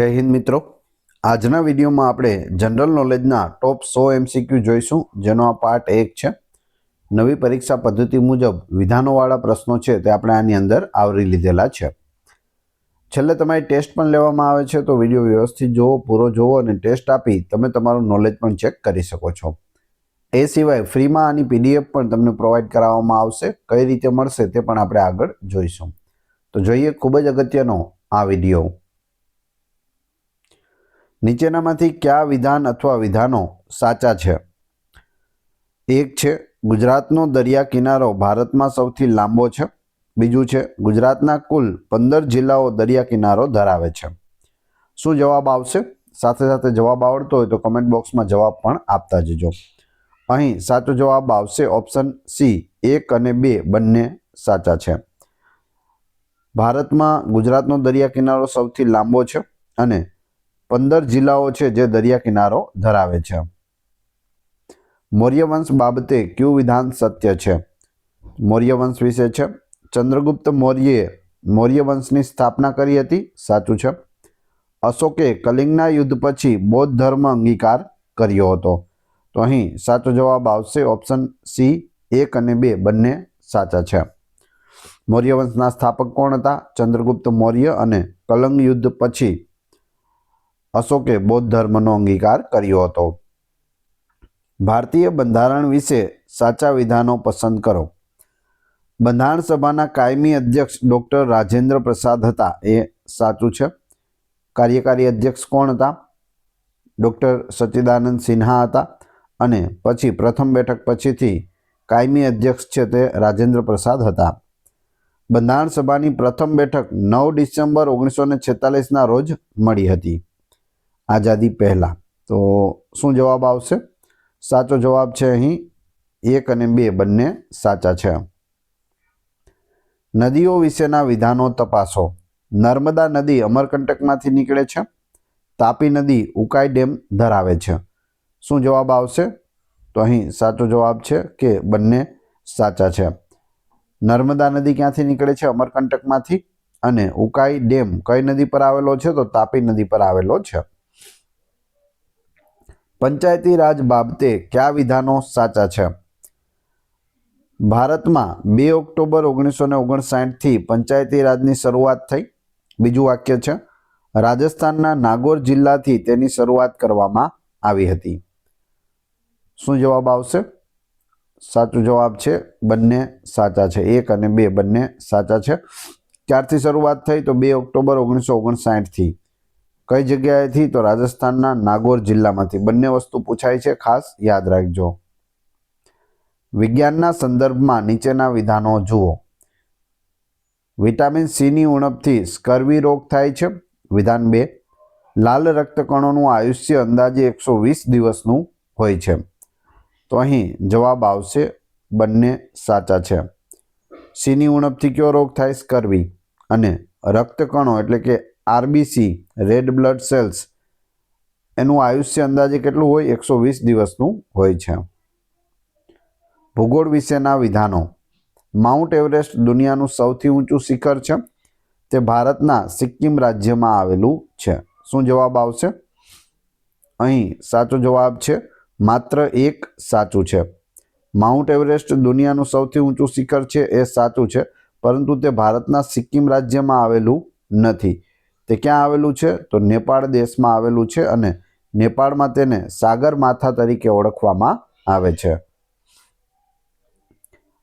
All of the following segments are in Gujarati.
જય હિન્દ મિત્રો। આજના વિડીયોમાં આપણે જનરલ નોલેજના ટોપ 100 MCQ જોઈશું, જેનો આ પાર્ટ 1 છે। નવી પરીક્ષા પદ્ધતિ મુજબ વિધાનોવાળા પ્રશ્નો છે તે આપણે આની અંદર આવરી લીધેલા છે। છેલ્લે તમારી ટેસ્ટ પણ લેવામાં આવે છે, તો વિડીયો વ્યવસ્થિત જોવો, પૂરો જોવો અને ટેસ્ટ આપી તમે તમારું નોલેજ પણ ચેક કરી શકો છો। એ સિવાય ફ્રીમાં આની PDF પણ તમને પ્રોવાઈડ કરાવવામાં આવશે। કઈ રીતે મળશે તે પણ આપણે આગળ જોઈશું। તો જોઈએ ખૂબ જ અગત્યનો આ વિડીયો। નીચેનામાંથી કયા વિધાન અથવા વિધાનો સાચા છે? એક છે ગુજરાતનો દરિયા કિનારો ભારતમાં સૌથી લાંબો છે। બીજું છે ગુજરાતના કુલ 15 જિલ્લાઓ દરિયા કિનારો ધરાવે છે। શું જવાબ આવશે? સાથે સાથે જવાબ આવડતો હોય તો કમેન્ટ બોક્સમાં જવાબ પણ આપતા જજો। અહીં સાચો જવાબ આવશે ઓપ્શન સી, 1 અને 2 બંને સાચા છે। ભારતમાં ગુજરાતનો દરિયા કિનારો સૌથી લાંબો છે અને 15 જિલ્લાઓ છે જે દરિયા કિનારો ધરાવે છે। મૌર્ય વંશ બાબતે કયું વિધાન સત્ય છે? મૌર્ય વંશ વિશે છે। ચંદ્રગુપ્ત મૌર્યે મૌર્ય વંશની સ્થાપના કરી હતી, સાચું છે। અશોકે કલિંગના યુદ્ધ પછી બૌદ્ધ ધર્મ અંગીકાર કર્યો હતો, તો અહીં સાચો જવાબ આવશે ઓપ્શન સી, 1 અને 2 બંને સાચા છે। મૌર્ય વંશના સ્થાપક કોણ હતા? ચંદ્રગુપ્ત મૌર્ય, અને કલિંગ યુદ્ધ પછી અશોકે બૌદ્ધ ધર્મનો અંગીકાર કર્યો હતો। ભારતીય બંધારણ વિશે સાચા વિધાનો પસંદ કરો। બંધારણ સભાના કાયમી અધ્યક્ષ ડોક્ટર રાજેન્દ્ર પ્રસાદ હતા, એ સાચું છે। કાર્યકારી અધ્યક્ષ કોણ હતા? ડોક્ટર સચ્ચિદાનંદ સિન્હા હતા, અને પછી પ્રથમ બેઠક પછીથી કાયમી અધ્યક્ષ છે તે રાજેન્દ્ર પ્રસાદ હતા। બંધારણ સભાની પ્રથમ બેઠક 9 ડિસેમ્બર 1946ના રોજ મળી હતી, આઝાદી પહેલા। તો શું જવાબ આવશે? સાચો જવાબ છે અહીં 1 અને 2 બંને સાચા છે। નદીઓ વિશેના વિધાનો તપાસો। નર્મદા નદી અમરકંટકમાંથી નીકળે છે। તાપી નદી ઉકાઈ ડેમ ધરાવે છે। શું જવાબ આવશે? તો અહીં સાચો જવાબ છે કે બંને સાચા છે। નર્મદા નદી ક્યાંથી નીકળે છે? અમરકંટકમાંથી। અને ઉકાઈ ડેમ કઈ નદી પર આવેલો છે? તો તાપી નદી પર આવેલો છે। પંચાયતી રાજ બાબતે કયા વિધાનો સાચા છે? ભારતમાં 2 ઓક્ટોબર 1959થી પંચાયતી રાજની શરૂઆત થઈ। બીજું વાક્ય છે રાજસ્થાનના નાગોર જિલ્લાથી તેની શરૂઆત કરવામાં આવી હતી। શું જવાબ આવશે? સાચો જવાબ છે બંને સાચા છે, 1 અને 2 બંને સાચા છે। ક્યારથી શરૂઆત થઈ? તો 2 ઓક્ટોબર 1959થી। કઈ જગ્યાએથી? તો રાજસ્થાનના નાગોર જિલ્લામાંથી। બંને વસ્તુ પૂછાય છે, ખાસ યાદ રાખજો। વિજ્ઞાનના સંદર્ભમાં નીચેના વિધાનો જુઓ। વિટામિન સીની ઉણપથી સ્કર્વી રોગ થાય છે। વિધાન 2, લાલ રક્તકણોનું આયુષ્ય અંદાજે 120 દિવસનું હોય છે। તો અહીં જવાબ આવશે બંને સાચા છે। સીની ઉણપથી કયો રોગ થાય? સ્કર્વી। અને રક્તકણો એટલે કે RBC, રેડ બ્લડ સેલ્સ, એનું આયુષ્ય અંદાજે કેટલું હોય? 120 દિવસનું હોય છે। ભૂગોળ વિશેના વિધાનો। માઉન્ટ એવરેસ્ટ દુનિયાનું સૌથી ઊંચું શિખર છે, તે ભારતના સિક્કિમ રાજ્યમાં આવેલું છે। શું જવાબ આવશે? અહીં સાચો જવાબ છે માત્ર 1 સાચું છે। માઉન્ટ એવરેસ્ટ દુનિયાનું સૌથી ઊંચું શિખર છે એ સાચું છે, પરંતુ તે ભારતના સિક્કિમ રાજ્યમાં આવેલું નથી। તે ક્યાં આવેલું છે? તો નેપાળ દેશમાં આવેલું છે, અને નેપાળમાં તેને સાગર માથા તરીકે ઓળખવામાં આવે છે।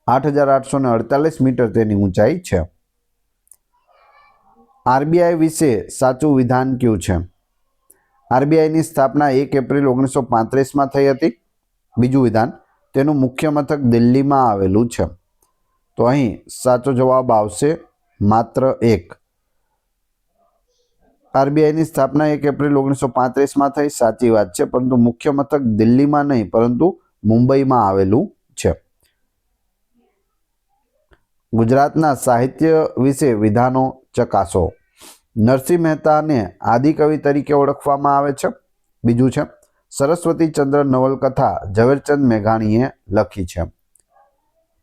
8,848 મીટર તેની ઊંચાઈ છે। RBI વિશે સાચું વિધાન કયું છે? RBIની સ્થાપના 1 એપ્રિલ 1935માં થઈ હતી। બીજું વિધાન, તેનું મુખ્ય મથક દિલ્હીમાં આવેલું છે। તો અહીં સાચો જવાબ આવશે માત્ર 1। RBIની સ્થાપના 1 એપ્રિલ 1935માં થઈ, સાચી વાત છે, પરંતુ મુખ્ય મથક દિલ્હીમાં નહીં પરંતુ મુંબઈમાં આવેલું છે। ગુજરાતના સાહિત્ય વિશે વિધાનો ચકાસો। નરસિંહ મહેતાને આદિકવિ તરીકે ઓળખવામાં આવે છે। બીજું છે સરસ્વતી ચંદ્ર નવલકથા ઝવેરચંદ મેઘાણીએ લખી છે।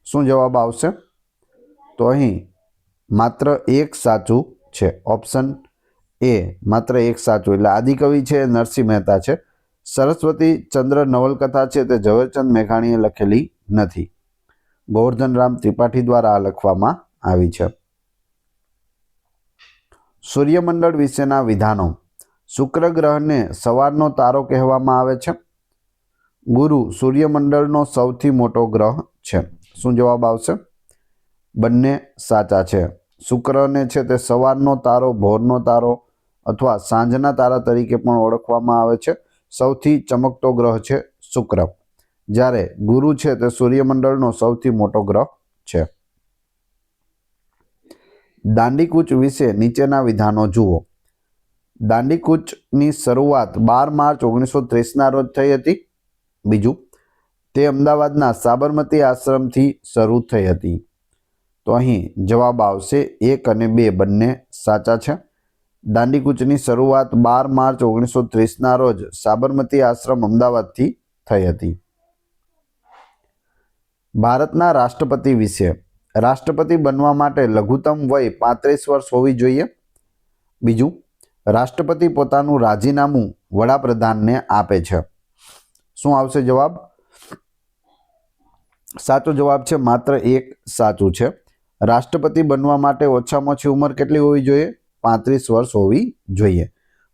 શું જવાબ આવશે? તો અહીં માત્ર 1 સાચું છે, ઓપ્શન એ માત્ર એક સાચું. એટલે આદિકવિ છે એ નરસિંહ મહેતા છે. સરસ્વતી ચંદ્ર નવલકથા છે તે ઝવેરચંદ મેઘાણીએ લખેલી નથી. ગોવર્ધન રામ ત્રિપાઠી દ્વારા આ લખવામાં આવી છે. સૂર્યમંડળ વિશેના વિધાનો. શુક્ર ગ્રહને સવારનો તારો કહેવામાં આવે છે. ગુરુ સૂર્યમંડળનો સૌથી મોટો ગ્રહ છે. શું જવાબ આવશે? બંને સાચા છે. શુક્રને છે તે સવારનો તારો, ભોરનો તારો અથવા સાંજના તારા તરીકે પણ ઓળખવામાં આવે છે. સૌથી ચમકતો ગ્રહ છે શુક્ર, જ્યારે ગુરુ છે તે સૂર્યમંડળનો સૌથી મોટો ગ્રહ છે. દાંડીકૂચ વિશે નીચેના વિધાનો જુઓ. દાંડીકૂચની શરૂઆત 12 માર્ચ 1930ના રોજ થઈ હતી. બીજું, તે અમદાવાદના સાબરમતી આશ્રમથી શરૂ થઈ હતી. તો અહીં જવાબ આવશે 1 અને 2 બંને સાચા છે. દાંડીકૂચની શરૂઆત 12 માર્ચ 1930ના રોજ સાબરમતી આશ્રમ અમદાવાદથી થઈ હતી. ભારતના રાષ્ટ્રપતિ વિશે. રાષ્ટ્રપતિ બનવા માટે લઘુત્તમ વય 35 વર્ષ હોવી જોઈએ. બીજું, રાષ્ટ્રપતિ પોતાનું રાજીનામું વડાપ્રધાનને આપે છે. શું આવશે જવાબ? સાચો જવાબ છે માત્ર એક સાચું છે. રાષ્ટ્રપતિ બનવા માટે ઓછામાં ઓછી ઉંમર કેટલી હોવી જોઈએ? 35 વર્ષ હોવી જોઈએ.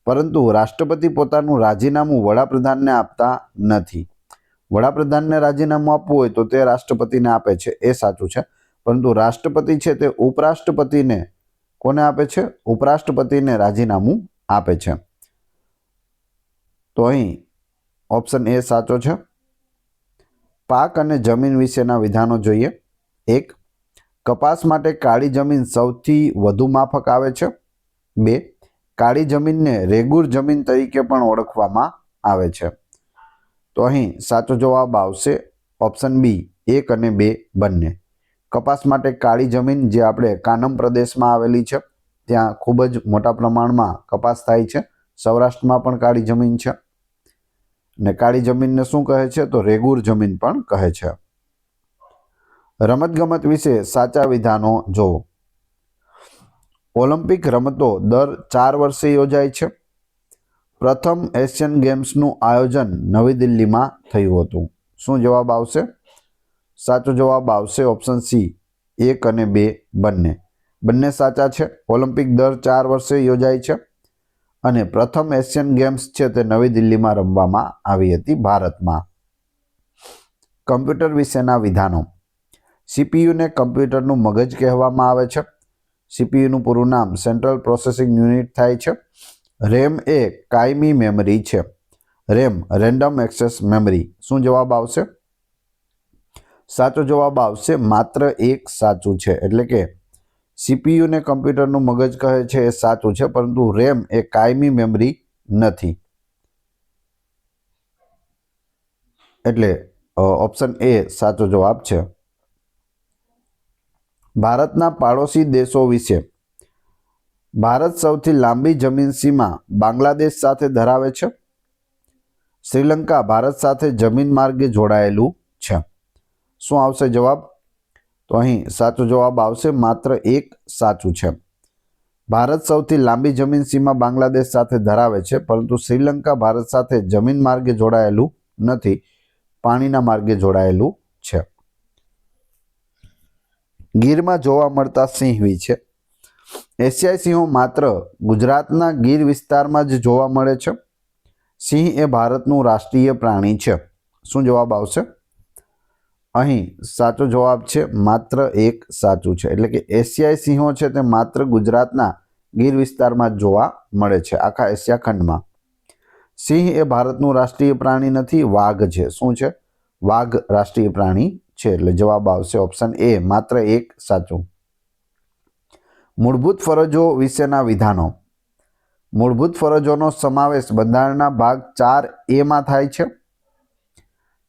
પરંતુ રાષ્ટ્રપતિ પોતાનું રાજીનામું વડાપ્રધાનને આપતા નથી. વડાપ્રધાનને રાજીનામું આપવું હોય તો તે રાષ્ટ્રપતિને આપે છે, એ સાચું છે. પરંતુ રાષ્ટ્રપતિ છે તે ઉપરાષ્ટ્રપતિને કોને આપે છે? ઉપરાષ્ટ્રપતિને રાજીનામું આપે છે. તો અહીં ઓપ્શન એ સાચો છે. પાક અને જમીન વિશેના વિધાનો જોઈએ. 1. કપાસ માટે કાળી જમીન સૌથી વધુ માફક આવે છે. 2. કાળી જમીનને રેગુર જમીન તરીકે પણ ઓળખવામાં આવે છે. તો અહીં સાચો જવાબ આવશે ઓપ્શન બી, 1 અને 2 બંને. કપાસ માટે કાળી જમીન જે આપણે કાનમ પ્રદેશમાં આવેલી છે, ત્યાં ખૂબ જ મોટા પ્રમાણમાં કપાસ થાય છે. સૌરાષ્ટ્રમાં પણ કાળી જમીન છે. ને કાળી જમીનને શું કહે છે? તો રેગુર જમીન પણ કહે છે. રમતગમત વિશે સાચા વિધાનો જોવો. ઓલિમ્પિક રમતો દર 4 વર્ષે યોજાય છે. પ્રથમ એશિયન ગેમ્સનું આયોજન નવી દિલ્હીમાં થયું હતું. શું જવાબ આવશે? સાચો જવાબ આવશે ઓપ્શન સી, 1 અને 2 બંને. બંને સાચા છે. ઓલિમ્પિક દર 4 વર્ષે યોજાય છે અને પ્રથમ એશિયન ગેમ્સ છે તે નવી દિલ્હીમાં રમવામાં આવી હતી, ભારતમાં. કમ્પ્યુટર વિશેના વિધાનો. સીપીયુને કમ્પ્યુટરનું મગજ કહેવામાં આવે છે. સીપીયુનું પૂરું નામ સેન્ટ્રલ પ્રોસેસિંગ યુનિટ થાય છે. રેમ એ કાયમી મેમરી છે. RAM random access memory. શું જવાબ આવશે? સાચો જવાબ આવશે માત્ર એક સાચું છે. એટલે કે સીપીયુને કમ્પ્યુટરનું મગજ કહે છે એ સાચું છે, પરંતુ રેમ એ કાયમી મેમરી નથી. એટલે ઓપ્શન એ સાચો જવાબ છે. ભારતના પાડોશી દેશો વિશે. ભારત સૌથી લાંબી જમીન સીમા બાંગ્લાદેશ સાથે ધરાવે છે. શ્રીલંકા ભારત સાથે જમીન માર્ગે જોડાયેલું છે. શું આવશે જવાબ? તો અહીં સાચો જવાબ આવશે માત્ર એક સાચું છે. ભારત સૌથી લાંબી જમીન સીમા બાંગ્લાદેશ સાથે ધરાવે છે, પરંતુ શ્રીલંકા ભારત સાથે જમીન માર્ગે જોડાયેલું નથી, પાણીના માર્ગે જોડાયેલું છે. ગીરમાં જોવા મળતા સિંહ વિશે. એશિયાઈ સિંહો માત્ર ગુજરાતના ગીર વિસ્તારમાં જ જોવા મળે છે. સિંહ એ ભારતનું રાષ્ટ્રીય પ્રાણી છે. શું જવાબ આવશે? અહીં સાચો જવાબ છે માત્ર એક સાચું છે. એટલે કે એશિયાઈ સિંહો છે તે માત્ર ગુજરાતના ગીર વિસ્તારમાં જ જોવા મળે છે, આખા એશિયા ખંડમાં. સિંહ એ ભારતનું રાષ્ટ્રીય પ્રાણી નથી, વાઘ છે. શું છે? વાઘ રાષ્ટ્રીય પ્રાણી છે. એટલે જવાબ આવશે ઓપ્શન એ, માત્ર એક સાચું. મૂળભૂત ફરજો વિશેના વિધાનો. મૂળભૂત ફરજોનો સમાવેશ બંધારણના ભાગ 4A થાય છે.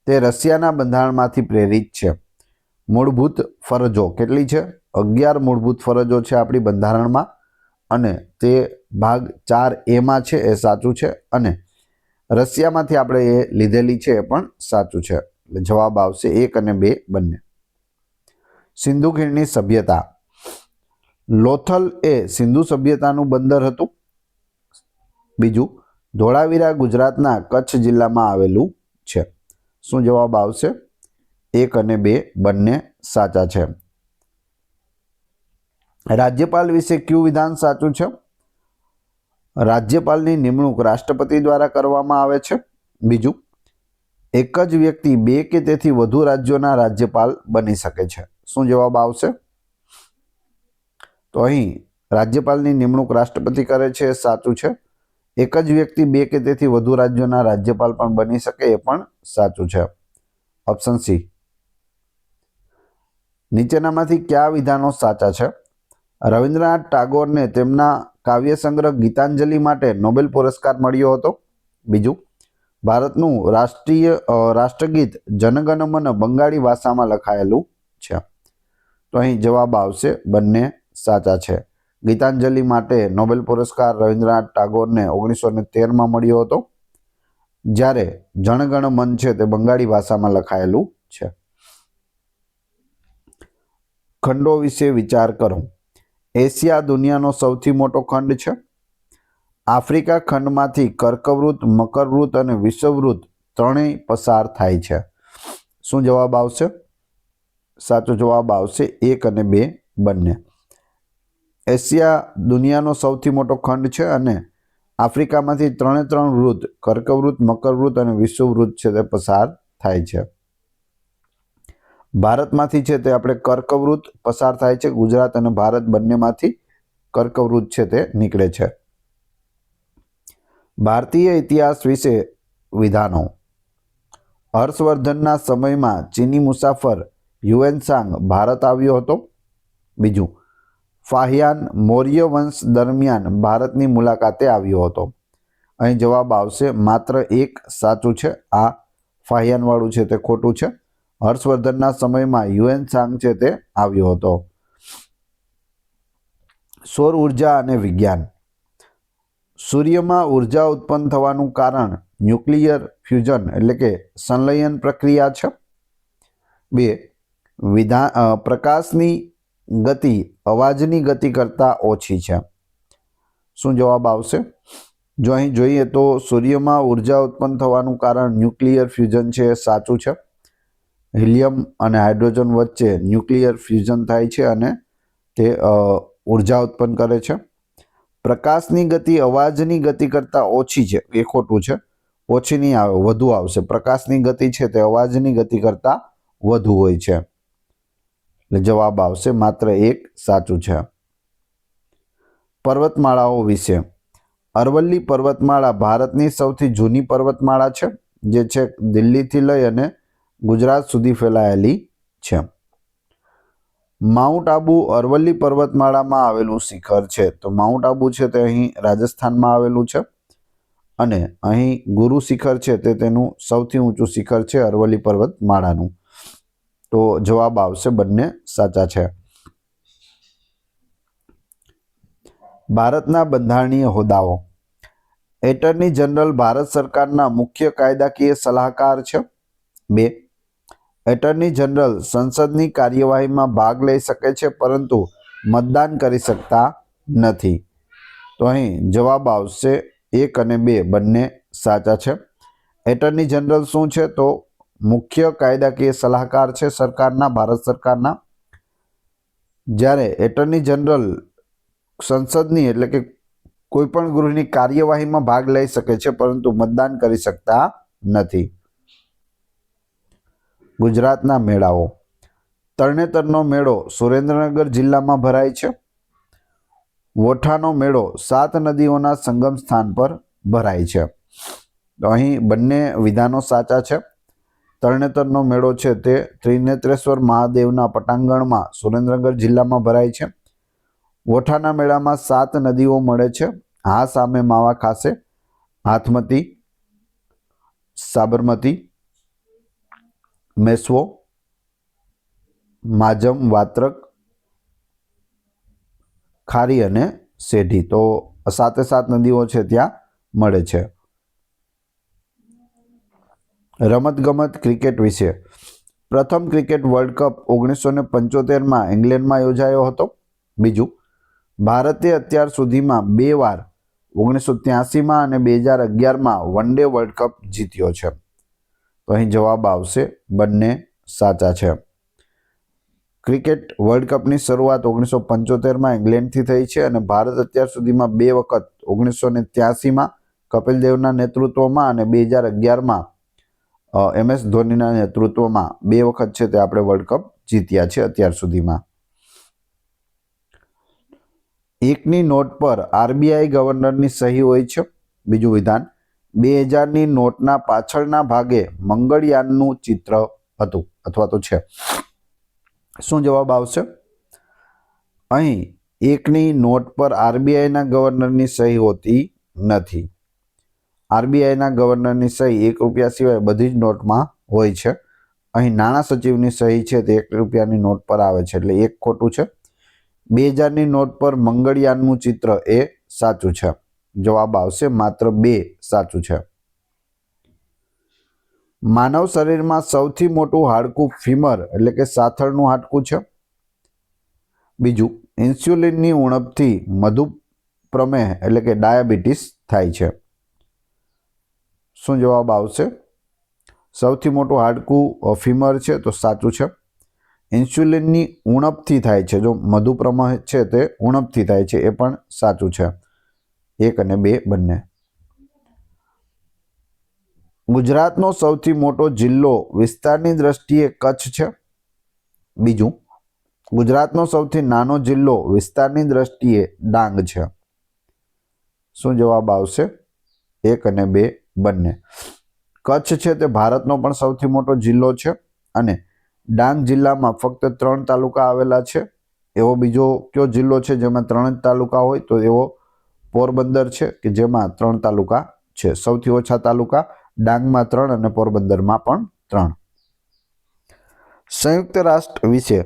તે રશિયાના બંધારણમાંથી પ્રેરિત છે. મૂળભૂત ફરજો કેટલી છે? 11 મૂળભૂત ફરજો છે આપણી બંધારણમાં, અને તે ભાગ 4A છે, એ સાચું છે. અને રશિયામાંથી આપણે એ લીધેલી છે એ પણ સાચું છે. એટલે જવાબ આવશે 1 અને 2 બંને. સિંધુ ખીણની સભ્યતા. લોથલ એ સિંધુ સભ્યતાનું બંદર હતું. બીજું, ધોળાવીરા ગુજરાતના કચ્છ જિલ્લામાં આવેલું છે. શું જવાબ આવશે? 1 અને 2 બંને સાચા છે. રાજ્યપાલ વિશે કયું વિધાન સાચું છે? રાજ્યપાલની નિમણૂક રાષ્ટ્રપતિ દ્વારા કરવામાં આવે છે. બીજું, એક જ વ્યક્તિ 2 કે તેથી વધુ રાજ્યોના રાજ્યપાલ બની શકે છે. શું જવાબ આવશે? તો અહીં રાજ્યપાલની નિમણૂક રાષ્ટ્રપતિ કરે છે એ સાચું છે. એક જ વ્યક્તિ 2 કે તેથી વધુ રાજ્યોના રાજ્યપાલ પણ બની શકે એ પણ સાચું છે. Option C. નીચેનામાંથી કયા વિધાનો સાચા છે? રવિન્દ્રનાથ ટાગોરને તેમના કાવ્ય સંગ્રહ ગીતાંજલિ માટે નોબેલ પુરસ્કાર મળ્યો હતો. બીજું, ભારતનું રાષ્ટ્રગીત જનગણ મન બંગાળી ભાષામાં લખાયેલું છે. તો અહીં જવાબ આવશે બંને સાચા છે. ગીતાંજલિ માટે નોબેલ પુરસ્કાર રવિન્દ્રનાથ ટાગોરને 1913માં મળ્યો હતો, જ્યારે જનગણ મન છે તે બંગાળી ભાષામાં લખાયેલું છે. ખંડો વિશે વિચાર કરો. એશિયા દુનિયાનો સૌથી મોટો ખંડ છે. આફ્રિકા ખંડમાંથી કર્કવૃત, મકરવૃત અને વિષુવવૃત ત્રણેય પસાર થાય છે. શું જવાબ આવશે? સાચો જવાબ આવશે 1 અને 2 બંને. એશિયા દુનિયાનો સૌથી મોટો ખંડ છે અને આફ્રિકામાંથી 3 વૃત્ત, કર્કવૃત, મકરવૃત અને વિષુવવૃત છે તે પસાર થાય છે. ભારતમાંથી છે તે આપણે કર્કવૃત પસાર થાય છે. ગુજરાત અને ભારત બંનેમાંથી કર્કવૃત છે તે નીકળે છે. ભારતીય ઇતિહાસ વિશે વિધાનો. હર્ષવર્ધનના સમયમાં ચીની મુસાફર હ્યુએનસાંગ ભારત આવ્યો હતો. બીજું, ફાહિયાન મૌર્ય વંશ દરમિયાન ભારતની મુલાકાતે આવ્યો હતો. અહીં જવાબ આવશે માત્ર 1 સાચું છે. આ ફાહિયાનવાળું છે તે ખોટું છે. હર્ષવર્ધનના સમયમાં હ્યુએનસાંગ છે તે આવ્યો હતો. સૌર ઉર્જા અને વિજ્ઞાન. સૂર્યમાં ઉર્જા ઉત્પન્ન થવાનું કારણ ન્યુક્લિયર ફ્યુઝન એટલે કે સંલયન પ્રક્રિયા છે. 2, પ્રકાશની ગતિ અવાજની ગતિ કરતાં ઓછી છે. શું જવાબ આવશે? જો અહીં જોઈએ તો સૂર્યમાં ઉર્જા ઉત્પન્ન થવાનું કારણ ન્યુક્લિયર ફ્યુઝન છે એ સાચું છે. હિલિયમ અને હાઇડ્રોજન વચ્ચે ન્યુક્લિયર ફ્યુઝન થાય છે અને તે ઉર્જા ઉત્પન્ન કરે છે. પ્રકાશની ગતિ અવાજની ગતિ કરતાં ઓછી છે એ ખોટું છે. ઓછી નહીં આવે, વધુ આવશે. પ્રકાશની ગતિ છે તે અવાજની ગતિ કરતાં વધુ હોય છે. એટલે જવાબ આવશે માત્ર 1 સાચું છે. પર્વતમાળાઓ વિશે. અરવલ્લી પર્વતમાળા ભારતની સૌથી જૂની પર્વતમાળા છે, જે છે દિલ્હીથી લઈ અને ગુજરાત સુધી ફેલાયેલી છે. માઉન્ટ આબુ અરવલ્લી પર્વતમાળામાં આવેલું શિખર છે. તો માઉન્ટ આબુ છે તે અહીં રાજસ્થાનમાં આવેલું છે અને અહીં ગુરુ શિખર છે તે તેનું સૌથી ઊંચું શિખર છે અરવલ્લી પર્વતમાળાનું. તો જવાબ આવશે બંને સાચા છે. ભારતના બંધારણીય હોદ્દાઓ. એટર્ની જનરલ ભારત સરકારના મુખ્ય કાયદાકીય સલાહકાર છે. 2, એટર્ની જનરલ સંસદની કાર્યવાહીમાં ભાગ લઈ શકે છે પરંતુ મતદાન કરી શકતા નથી. તો અહીં જવાબ આવશે 1 અને 2 બંને સાચા છે. એટર્ની જનરલ શું છે? તો મુખ્ય કાયદાકીય સલાહકાર છે સરકારના, ભારત સરકારના. જ્યારે એટર્ની જનરલ સંસદની એટલે કે કોઈ પણ ગૃહની કાર્યવાહીમાં ભાગ લઈ શકે છે પરંતુ મતદાન કરી શકતા નથી. ગુજરાતના મેળાઓ. તરણેતરનો મેળો સુરેન્દ્રનગર જિલ્લામાં ભરાય છે. વોઠાનો મેળો 7 નદીઓના સંગમ સ્થાન પર ભરાય છે. તો અહીં બંને વિધાનો સાચા છે. તરણેતરનો મેળો છે તે ત્રિનેત્રેશ્વર મહાદેવના પટાંગણમાં સુરેન્દ્રનગર જિલ્લામાં ભરાય છે. વોઠાના મેળામાં 7 નદીઓ મળે છે. હા સામે માવા ખાસે, હાથમતી, સાબરમતી, મેસવો, માજમ, વાત્રક, ખારી અને સેઢી. તો 7 નદીઓ છે ત્યાં મળે છે. રમતગમત ક્રિકેટ વિશે. પ્રથમ ક્રિકેટ વર્લ્ડ કપ 1975માં ઇંગ્લેન્ડમાં યોજાયો હતો. બીજું, ભારતે અત્યાર સુધીમાં 2 વાર 1983 અને 2011 વન ડે વર્લ્ડ કપ જીત્યો છે? તો અહીં જવાબ આવશે બંને સાચા છે. ક્રિકેટ વર્લ્ડ કપની શરૂઆત 1975 ઇંગ્લેન્ડથી થઈ છે અને ભારત અત્યાર સુધીમાં 2 વખત 1983 કપિલ દેવના નેતૃત્વમાં અને 2011 MS ધોનીના નેતૃત્વમાં 2 વખત છે તે આપણે વર્લ્ડ કપ જીત્યા છે અત્યાર સુધીમાં. એકની નોટ પર RBI ગવર્નરની સહી હોય છે. બીજું વિધાન, 2000ની નોટના પાછળના ભાગે મંગળયાનનું ચિત્ર હતું અથવા તો છે. શું જવાબ આવશે? અહીં એકની નોટ પર RBIના ગવર્નરની સહી હોતી નથી. RBIના ગવર્નરની સહી ₹1 સિવાય બધી જ નોટમાં હોય છે. અહીં નાણાં સચિવની સહી છે તે ₹1ની નોટ પર આવે છે, એટલે એક ખોટું છે. 2000ની નોટ પર મંગળયાનનું ચિત્ર એ સાચું છે. જવાબ આવશે માત્ર 2 સાચું છે. માનવ શરીરમાં સૌથી મોટું હાડકું ફીમર એટલે કે સાથળનું હાડકું છે. બીજું, ઇન્સ્યુલિનની ઉણપથી મધુપ્રમેહ એટલે કે ડાયાબિટીસ થાય છે. શું જવાબ આવશે? સૌથી મોટું હાડકું ફીમર છે તો સાચું છે. ઇન્સ્યુલિનની ઉણપથી થાય છે, જો મધુપ્રમેહ છે તે ઉણપથી થાય છે, એ પણ સાચું છે. 1 અને 2 બંને. ગુજરાતનો સૌથી મોટો જિલ્લો વિસ્તારની દ્રષ્ટિએ કચ્છ છે. બીજું, ગુજરાતનો સૌથી નાનો જિલ્લો વિસ્તારની દ્રષ્ટિએ ડાંગ છે. શું જવાબ આવશે? 1 અને 2 બંને. કચ્છ છે તે ભારતનો પણ સૌથી મોટો જિલ્લો છે અને ડાંગ જિલ્લામાં ફક્ત 3 તાલુકા આવેલા છે. એવો બીજો કયો જિલ્લો છે જેમાં 3 જ તાલુકા હોય? તો એવો પોરબંદર છે કે જેમાં 3 તાલુકા છે. સૌથી ઓછા તાલુકા ડાંગમાં 3 અને પોરબંદરમાં પણ 3. સંયુક્ત રાષ્ટ્ર વિશે.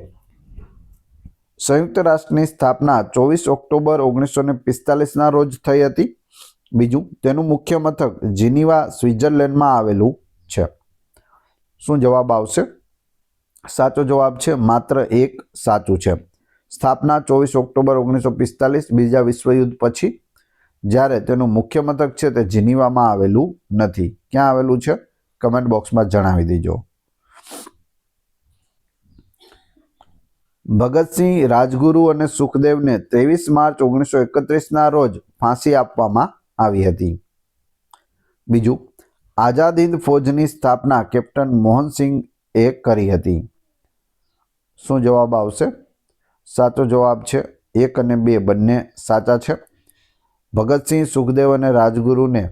સંયુક્ત રાષ્ટ્રની સ્થાપના 24 ઓક્ટોબર 1945ના રોજ થઈ હતી. બીજું, તેનું મુખ્ય મથક જીનીવા સ્વિટ્ઝરલેન્ડમાં આવેલું છે. શું જવાબ આવશે? સાચો જવાબ છે માત્ર 1 સાચું છે. સ્થાપના 24 ઓક્ટોબર 1945 બીજા વિશ્વયુદ્ધ પછી, જ્યારે તેનું મુખ્ય મથક છે તે જીનીવામાં આવેલું નથી. ક્યાં આવેલું છે? કમેન્ટ બોક્સમાં જણાવી દેજો. ભગતસિંહ, રાજગુરુ અને સુખદેવને 23 માર્ચ 1931ના રોજ ફાંસી આપવામાં આવી હતી. બીજું, આઝાદ હિંદ ફૌજની સ્થાપના કેપ્ટન મોહનસિંહે કરી હતી. શું જવાબ આવશે? સાચો જવાબ છે 1 અને 2 બંને સાચા છે. ભગતસિંહ, સુખદેવ અને રાજગુરુને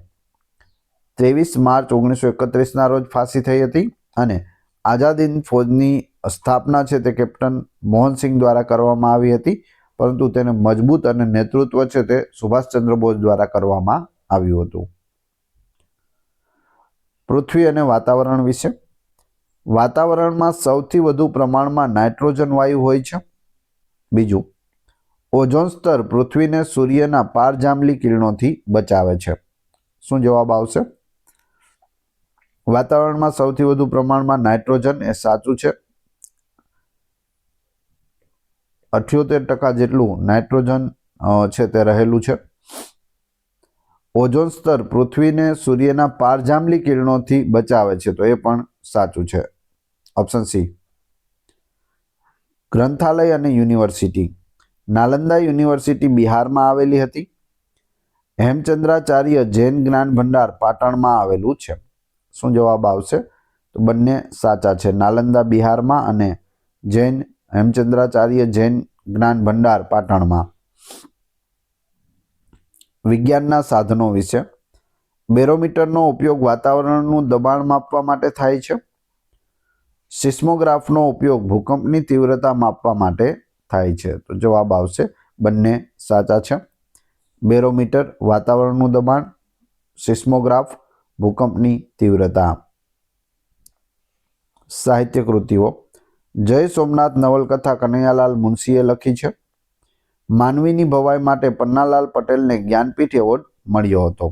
23 માર્ચ 1931ના રોજ ફાંસી થઈ હતી અને આઝાદ હિંદ ફૌજની સ્થાપના છે તે કેપ્ટન મોહનસિંહ દ્વારા કરવામાં આવી હતી, પરંતુ તેને મજબૂત અને નેતૃત્વ છે તે સુભાષચંદ્ર બોઝ દ્વારા કરવામાં આવ્યું હતું. પૃથ્વી અને વાતાવરણ વિશે. વાતાવરણમાં સૌથી વધુ પ્રમાણમાં નાઇટ્રોજન વાયુ હોય છે. બીજું, ઓઝોન સ્તર પૃથ્વીને સૂર્યના પારજાંબલી કિરણોથી બચાવે છે. શું જવાબ આવશે? વાતાવરણમાં સૌથી વધુ પ્રમાણમાં નાઇટ્રોજન એ સાચું છે. 78% જેટલું નાઇટ્રોજન છે તે રહેલું છે. ઓઝોન સ્તર પૃથ્વીને સૂર્યના પારજાંબલી કિરણોથી બચાવે છે, તો એ પણ સાચું છે. Option C. ગ્રંથાલય અને યુનિવર્સિટી. નાલંદા યુનિવર્સિટી બિહારમાં આવેલી હતી. હેમચંદ્રાચાર્ય જૈન જ્ઞાન ભંડાર પાટણમાં આવેલું છે. શું જવાબ આવશે? તો બંને સાચા છે. નાલંદા બિહારમાં અને જૈન હેમચંદ્રાચાર્ય જૈન જ્ઞાન ભંડાર પાટણમાં. વિજ્ઞાનના સાધનો વિશે. બેરોમીટરનો ઉપયોગ વાતાવરણનું દબાણ માપવા માટે થાય છે. સિસ્મોગ્રાફનો ઉપયોગ ભૂકંપની તીવ્રતા માપવા માટે થાય છે. તો જવાબ આવશે બંને સાચા છે. બેરોમીટર વાતાવરણનું દબાણ, સિસ્મોગ્રાફ ભૂકંપની તીવ્રતા. સાહિત્ય કૃતિઓ. જય સોમનાથ નવલકથા કનૈયાલાલ મુનશીએ લખી છે. માનવીની ભવાઈ માટે પન્નાલાલ પટેલને જ્ઞાનપીઠ એવોર્ડ મળ્યો હતો.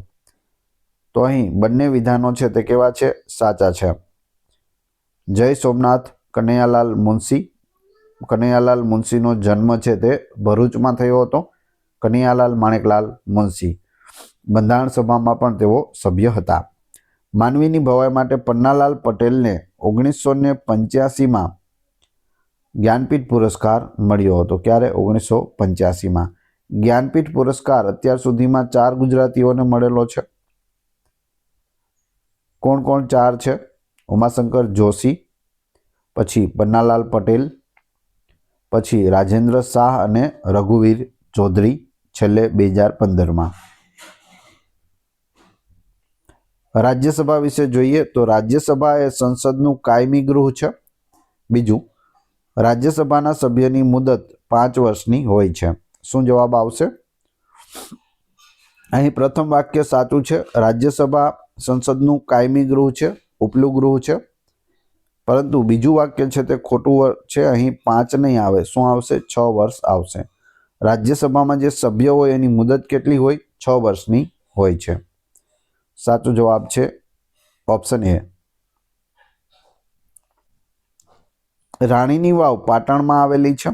તો અહીં બંને વિધાનો છે તે કેવા છે? સાચા છે. જય સોમનાથ કનૈયાલાલ મુનશી. કનૈયાલાલ મુનશીનો જન્મ છે તે ભરૂચમાં થયો હતો. કનૈયાલાલ માણેકલાલ મુનશી. બંધારણ સભામાં પણ તેઓ સભ્ય હતા. માનવીની ભવાઈ માટે પન્નાલાલ પટેલને 1985માં જ્ઞાનપીઠ પુરસ્કાર મળ્યો હતો. ક્યારે? 1985માં. જ્ઞાનપીઠ પુરસ્કાર અત્યાર સુધીમાં 4 ગુજરાતીઓને મળેલો છે. કોણ કોણ 4 છે? ઉમાશંકર જોશી, પછી પન્નાલાલ પટેલ, પછી રાજેન્દ્ર શાહ અને રઘુવીર ચૌધરી, છેલ્લે 2015માં. રાજ્યસભા વિશે જોઈએ તો રાજ્યસભા એ સંસદનું કાયમી ગૃહ છે. બીજું, રાજ્યસભાના સભ્યની મુદત 5 વર્ષની હોય છે. શું જવાબ આવશે? અહીં પ્રથમ વાક્ય સાચું છે. રાજ્યસભા સંસદનું કાયમી ગૃહ છે, ઉપલું ગૃહ છે. પરંતુ બીજું વાક્ય છે તે ખોટું છે. અહીં 5 નહીં આવે. શું આવશે? 6 વર્ષ આવશે. રાજ્યસભામાં જે સભ્ય હોય એની મુદત કેટલી હોય? 6 વર્ષની હોય છે. સાચો જવાબ છે ઓપ્શન એ. રાણીની વાવ પાટણમાં આવેલી છે.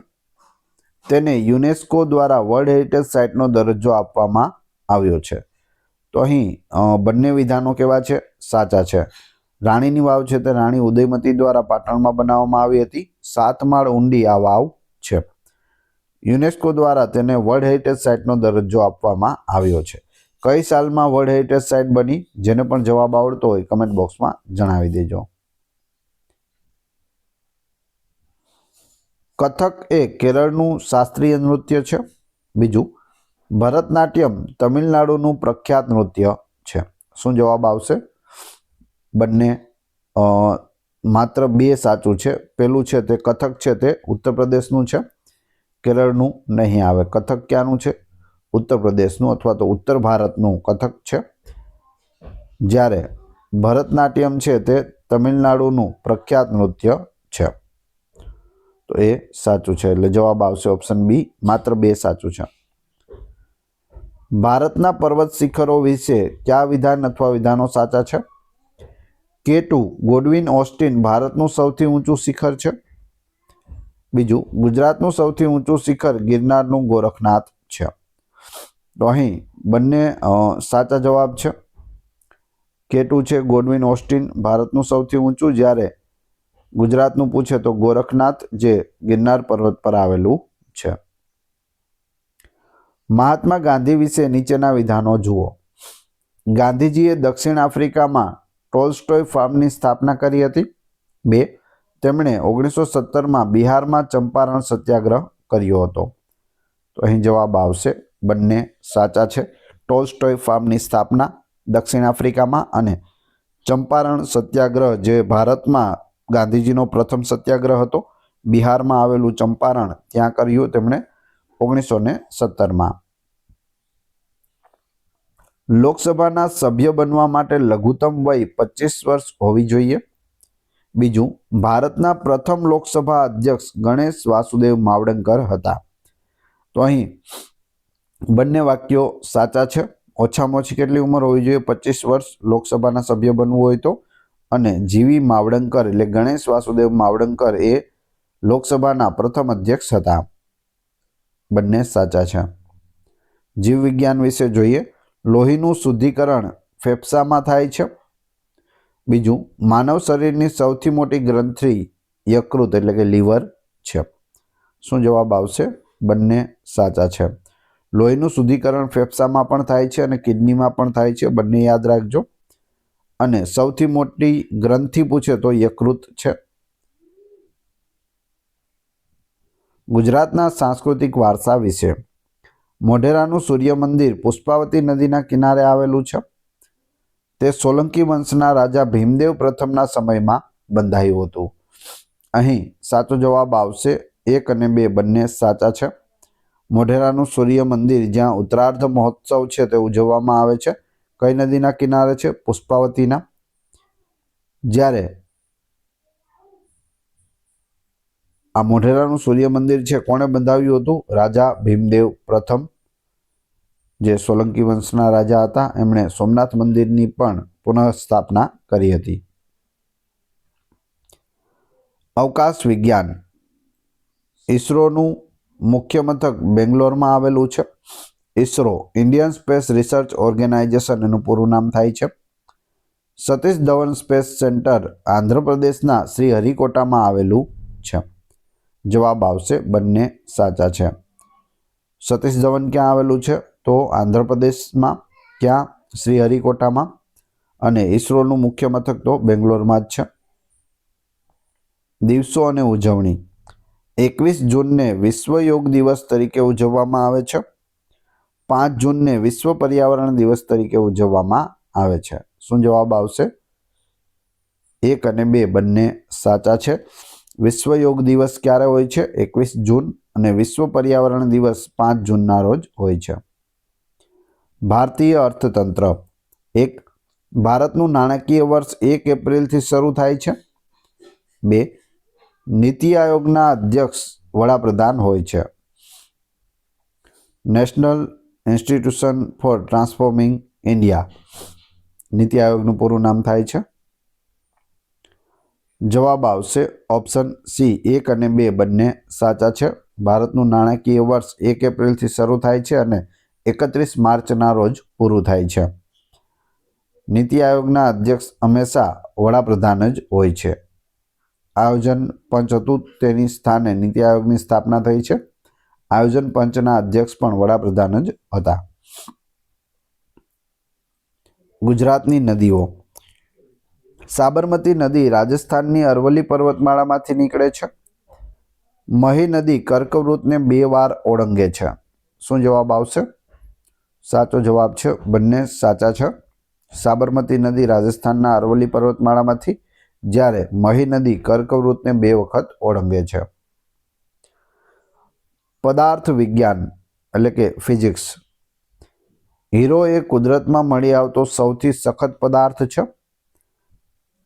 તેને યુનેસ્કો દ્વારા વર્લ્ડ હેરિટેજ સાઇટનો દરજ્જો આપવામાં આવ્યો છે. તો અહીં બંને વિધાનો કેવા છે? સાચા છે. રાણીની વાવ છે તે રાણી ઉદયમતી દ્વારા પાટણમાં બનાવવામાં આવી હતી. 7 માળ ઊંડી આ વાવ છે. યુનેસ્કો દ્વારા તેને વર્લ્ડ હેરિટેજ સાઇટનો દરજ્જો આપવામાં આવ્યો છે. કઈ સાલમાં વર્લ્ડ હેરિટેજ સાઇટ બની? જેને પણ જવાબ આવડતો હોય કમેન્ટ બોક્સમાં જણાવી દેજો. કથક એ કેરળનું શાસ્ત્રીય નૃત્ય છે. બીજું, ભરતનાટ્યમ તમિલનાડુનું પ્રખ્યાત નૃત્ય છે. શું જવાબ આવશે? બંને માત્ર 2 સાચું છે. પેલું છે તે કથક છે તે ઉત્તર પ્રદેશનું છે, કેરળનું નહીં આવે. કથક ક્યાંનું છે? ઉત્તર પ્રદેશનું અથવા તો ઉત્તર ભારતનું કથક છે. જ્યારે ભરતનાટ્યમ છે તે તમિલનાડુનું પ્રખ્યાત નૃત્ય છે. તો એ સાચું છે. એટલે જવાબ આવશે ઓપ્શન બી. માત્ર 2 સાચું છે. ભારતના પર્વત શિખરો વિશે કયા વિધાન અથવા વિધાનો સાચા છે? K2 ગોડવિન ઓસ્ટિન ભારતનું સૌથી ઊંચું શિખર છે. બીજું, ગુજરાતનું સૌથી ઊંચું શિખર ગિરનારનું ગોરખનાથ છે. તો અહીં બંને સાચા જવાબ છે. K2 છે ગોડવિન ઓસ્ટિન ભારતનું સૌથી ઊંચું, જ્યારે ગુજરાતનું પૂછે તો ગોરખનાથ જે ગિરનાર પર્વત પર આવેલું છે. મહાત્મા ગાંધી વિશે નીચેના વિધાનો જુઓ. ગાંધીજીએ દક્ષિણ આફ્રિકામાં ટોલ્સ્ટોય ફાર્મની સ્થાપના કરી હતી. 2. તેમણે 1917માં બિહારમાં ચંપારણ સત્યાગ્રહ કર્યો હતો. તો અહીં જવાબ આવશે બંને સાચા છે. ટોલ્સ્ટોય ફાર્મની સ્થાપના દક્ષિણ આફ્રિકામાં અને ચંપારણ સત્યાગ્રહ જે ભારતમાં ગાંધીજીનો પ્રથમ સત્યાગ્રહ હતો, બિહારમાં આવેલું ચંપારણ ત્યાં કર્યું તેમણે 1917માં. લોકસભાના સભ્ય બનવા માટે લઘુત્તમ વય 25 વર્ષ હોવી જોઈએ. બીજું, ભારતના પ્રથમ લોકસભા અધ્યક્ષ ગણેશ વાસુદેવ માવડંકર હતા. તો અહીં બંને વાક્યો સાચા છે. ઓછામાં ઓછી કેટલી ઉંમર હોવી જોઈએ? 25 વર્ષ લોકસભાના સભ્ય બનવું હોય તો. અને જીવી માવડંકર એટલે ગણેશ વાસુદેવ માવડંકર એ લોકસભાના પ્રથમ અધ્યક્ષ હતા. બંને સાચા છે. જીવ વિજ્ઞાન વિશે જોઈએ. લોહીનું શુદ્ધિકરણ ફેફસામાં થાય છે. બીજું, માનવ શરીરની સૌથી મોટી ગ્રંથિ યકૃત એટલે કે લીવર છે. શું જવાબ આવશે? બંને સાચા છે. લોહીનું શુદ્ધિકરણ ફેફસામાં પણ થાય છે અને કિડનીમાં પણ થાય છે. બંને યાદ રાખજો. અને સૌથી મોટી ગ્રંથિ પૂછે તો યકૃત છે. ગુજરાતના સાંસ્કૃતિક વારસા વિશે. મોઢેરાનું સૂર્ય મંદિર પુષ્પાવતી નદીના કિનારે આવેલું છે. તે સોલંકી વંશના રાજા ભીમદેવ પ્રથમના સમયમાં બંધાયું હતું. અહીં સાચો જવાબ આવશે 1 અને 2 બંને સાચા છે. મોઢેરાનું સૂર્ય મંદિર જ્યાં ઉત્તરાર્ધ મહોત્સવ છે તે ઉજવવામાં આવે છે, કઈ નદીના કિનારે છે? પુષ્પાવતીના. જ્યારે આ મોઢેરાનું સૂર્ય મંદિર છે કોણે બંધાવ્યું હતું? રાજા ભીમદેવ પ્રથમ, જે સોલંકી વંશના રાજા હતા. એમણે સોમનાથ મંદિરની પણ પુનઃસ્થાપના કરી હતી. અવકાશ વિજ્ઞાન. ઈસરોનું મુખ્ય મથક બેંગ્લોરમાં આવેલું છે. ISRO Indian space research organisation એનું પૂરું નામ થાય છે. સતીશ ધવન સ્પેસ સેન્ટર આંધ્રપ્રદેશના શ્રીહરિકોટામાં આવેલું છે. જવાબ આવશે બંને સાચા છે. સતીશ ધવન ક્યાં આવેલું છે? તો આંધ્રપ્રદેશમાં. ક્યાં? શ્રીહરિકોટામાં. અને ઈસરોનું મુખ્ય મથક તો બેંગ્લોરમાં જ છે. દિવસો અને ઉજવણી. 21 જૂનને વિશ્વ યોગ દિવસ તરીકે ઉજવવામાં આવે છે. 5 જૂનને વિશ્વ પર્યાવરણ દિવસ તરીકે ઉજવવામાં આવે છે. શું જવાબ આવશે? 1 અને 2 બંને સાચા છે. વિશ્વ યોગ દિવસ ક્યારે હોય છે? 21 જૂન. અને વિશ્વ પર્યાવરણ દિવસ 5 જૂનના રોજ હોય છે. ભારતીય અર્થતંત્ર. 1. ભારતનું નાણાકીય વર્ષ 1 એપ્રિલથી શરૂ થાય છે. 2. નીતિ આયોગના અધ્યક્ષ વડાપ્રધાન હોય છે. National institution for transforming India NITI આયોગનું પૂરું નામ થાય છે. જવાબ આવશે ઓપ્શન સી. 1 અને 2 બંને સાચા છે. ભારતનું નાણાકીય વર્ષ 1 એપ્રિલથી શરૂ થાય છે અને 31 માર્ચના રોજ પૂરું થાય છે. નીતિ આયોગના અધ્યક્ષ હંમેશા વડાપ્રધાન જ હોય છે. આયોજન પંચ હતું તેની સ્થાને નીતિ આયોગની સ્થાપના થઈ છે. આયોજન પંચના અધ્યક્ષ પણ વડાપ્રધાન જ હતા. ગુજરાતની નદીઓ. સાબરમતી નદી રાજસ્થાનની અરવલ્લી પર્વતમાળામાંથી નીકળે છે. મહી નદી કર્કવૃતને 2 વાર ઓળંગે છે. શું જવાબ આવશે? સાચો જવાબ છે. બંને સાચા છે. સાબરમતી નદી રાજસ્થાનના અરવલ્લી પર્વતમાળામાંથી, જ્યારે મહી નદી કર્કવૃતને 2 વખત ઓળંગે છે. પદાર્થ વિજ્ઞાન એટલે કે ફિઝિક્સ. હીરો એ કુદરતમાં મળી આવતો સૌથી સખત પદાર્થ છે.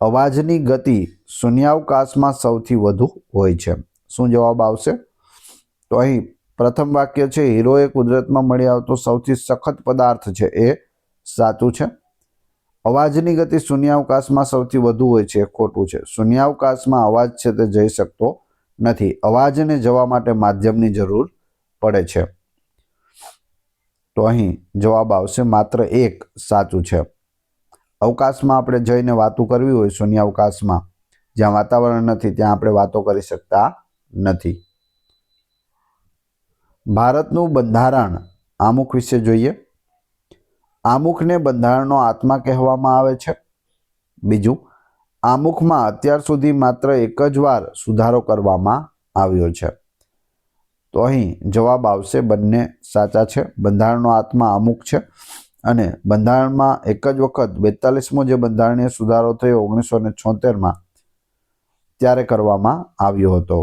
અવાજની ગતિ શૂન્યાવકાશમાં સૌથી વધુ હોય છે. શું જવાબ આવશે? તો અહીં પ્રથમ વાક્ય છે હીરો એ કુદરતમાં મળી આવતો સૌથી સખત પદાર્થ છે, એ સાચું છે. અવાજની ગતિ શૂન્યાવકાશમાં સૌથી વધુ હોય છે, ખોટું છે. શૂન્યાવકાશમાં અવાજ છે તે જઈ શકતો નથી. અવાજને જવા માટે માધ્યમની જરૂર પડે છે. તો અહીં જવાબ આવશે માત્ર 1 સાચું છે. અવકાશમાં આપણે જઈને વાતો કરવી હોય, શૂન્યાવકાશમાં જ્યાં વાતાવરણ નથી ત્યાં આપણે વાતો કરી શકતા નથી. ભારતનું બંધારણ આમુખ વિશે જોઈએ. આમુખને બંધારણનો આત્મા કહેવામાં આવે છે. બીજું, આમુખમાં અત્યાર સુધી માત્ર 1 જ વાર સુધારો કરવામાં આવ્યો છે. તો અહીં જવાબ આવશે બંને સાચા છે. બંધારણનો આત્મા આમુખ છે અને બંધારણમાં 1 જ વખત 42મો જે બંધારણીય સુધારો થયો 1976માં ત્યારે કરવામાં આવ્યો હતો.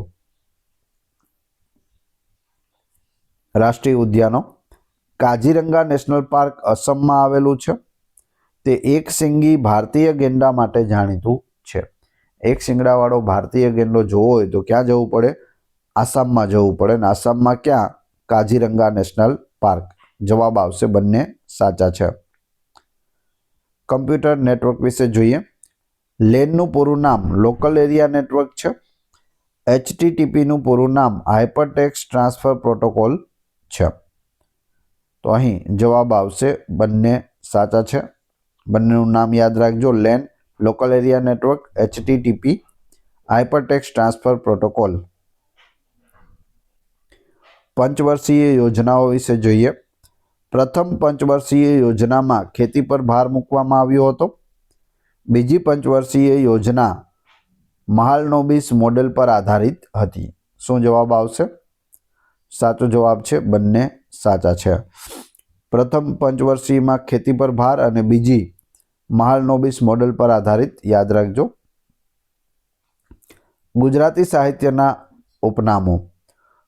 રાષ્ટ્રીય ઉદ્યાનો. કાઝીરંગા નેશનલ પાર્ક અસમમાં આવેલું છે. તે એક શીંગી ભારતીય ગેંડા માટે જાણીતું છે. એક શીંગડાવાળો ભારતીય ગેંડો જોવો હોય તો ક્યાં જવું પડે? આસામમાં જવું પડે. ને આસામમાં ક્યાં? Kaziranga national park. જવાબ આવશે બંને સાચા છે. કમ્પ્યુટર નેટવર્ક વિશે જોઈએ. લેનનું પૂરું નામ લોકલ એરિયા નેટવર્ક છે. HTTPનું પૂરું નામ હાઇપરટેક્સ્ટ ટ્રાન્સફર પ્રોટોકોલ છે. તો અહીં જવાબ આવશે બંને સાચા છે. બંનેનું નામ યાદ રાખજો. LAN local area network, HTTP hypertext transfer protocol. પંચવર્ષીય યોજનાઓ વિશે જોઈએ. પ્રથમ પંચવર્ષીય યોજનામાં ખેતી પર ભાર મૂકવામાં આવ્યો હતો. બીજી પંચવર્ષીય યોજના મહાલનોબિસ મોડેલ પર આધારિત હતી. શું જવાબ આવશે? સાચો જવાબ છે. બંને સાચા છે. પ્રથમ પંચવર્ષીયમાં ખેતી પર ભાર અને બીજી મહાલનોબિસ મોડેલ પર આધારિત. યાદ રાખજો. ગુજરાતી સાહિત્યના ઉપનામો.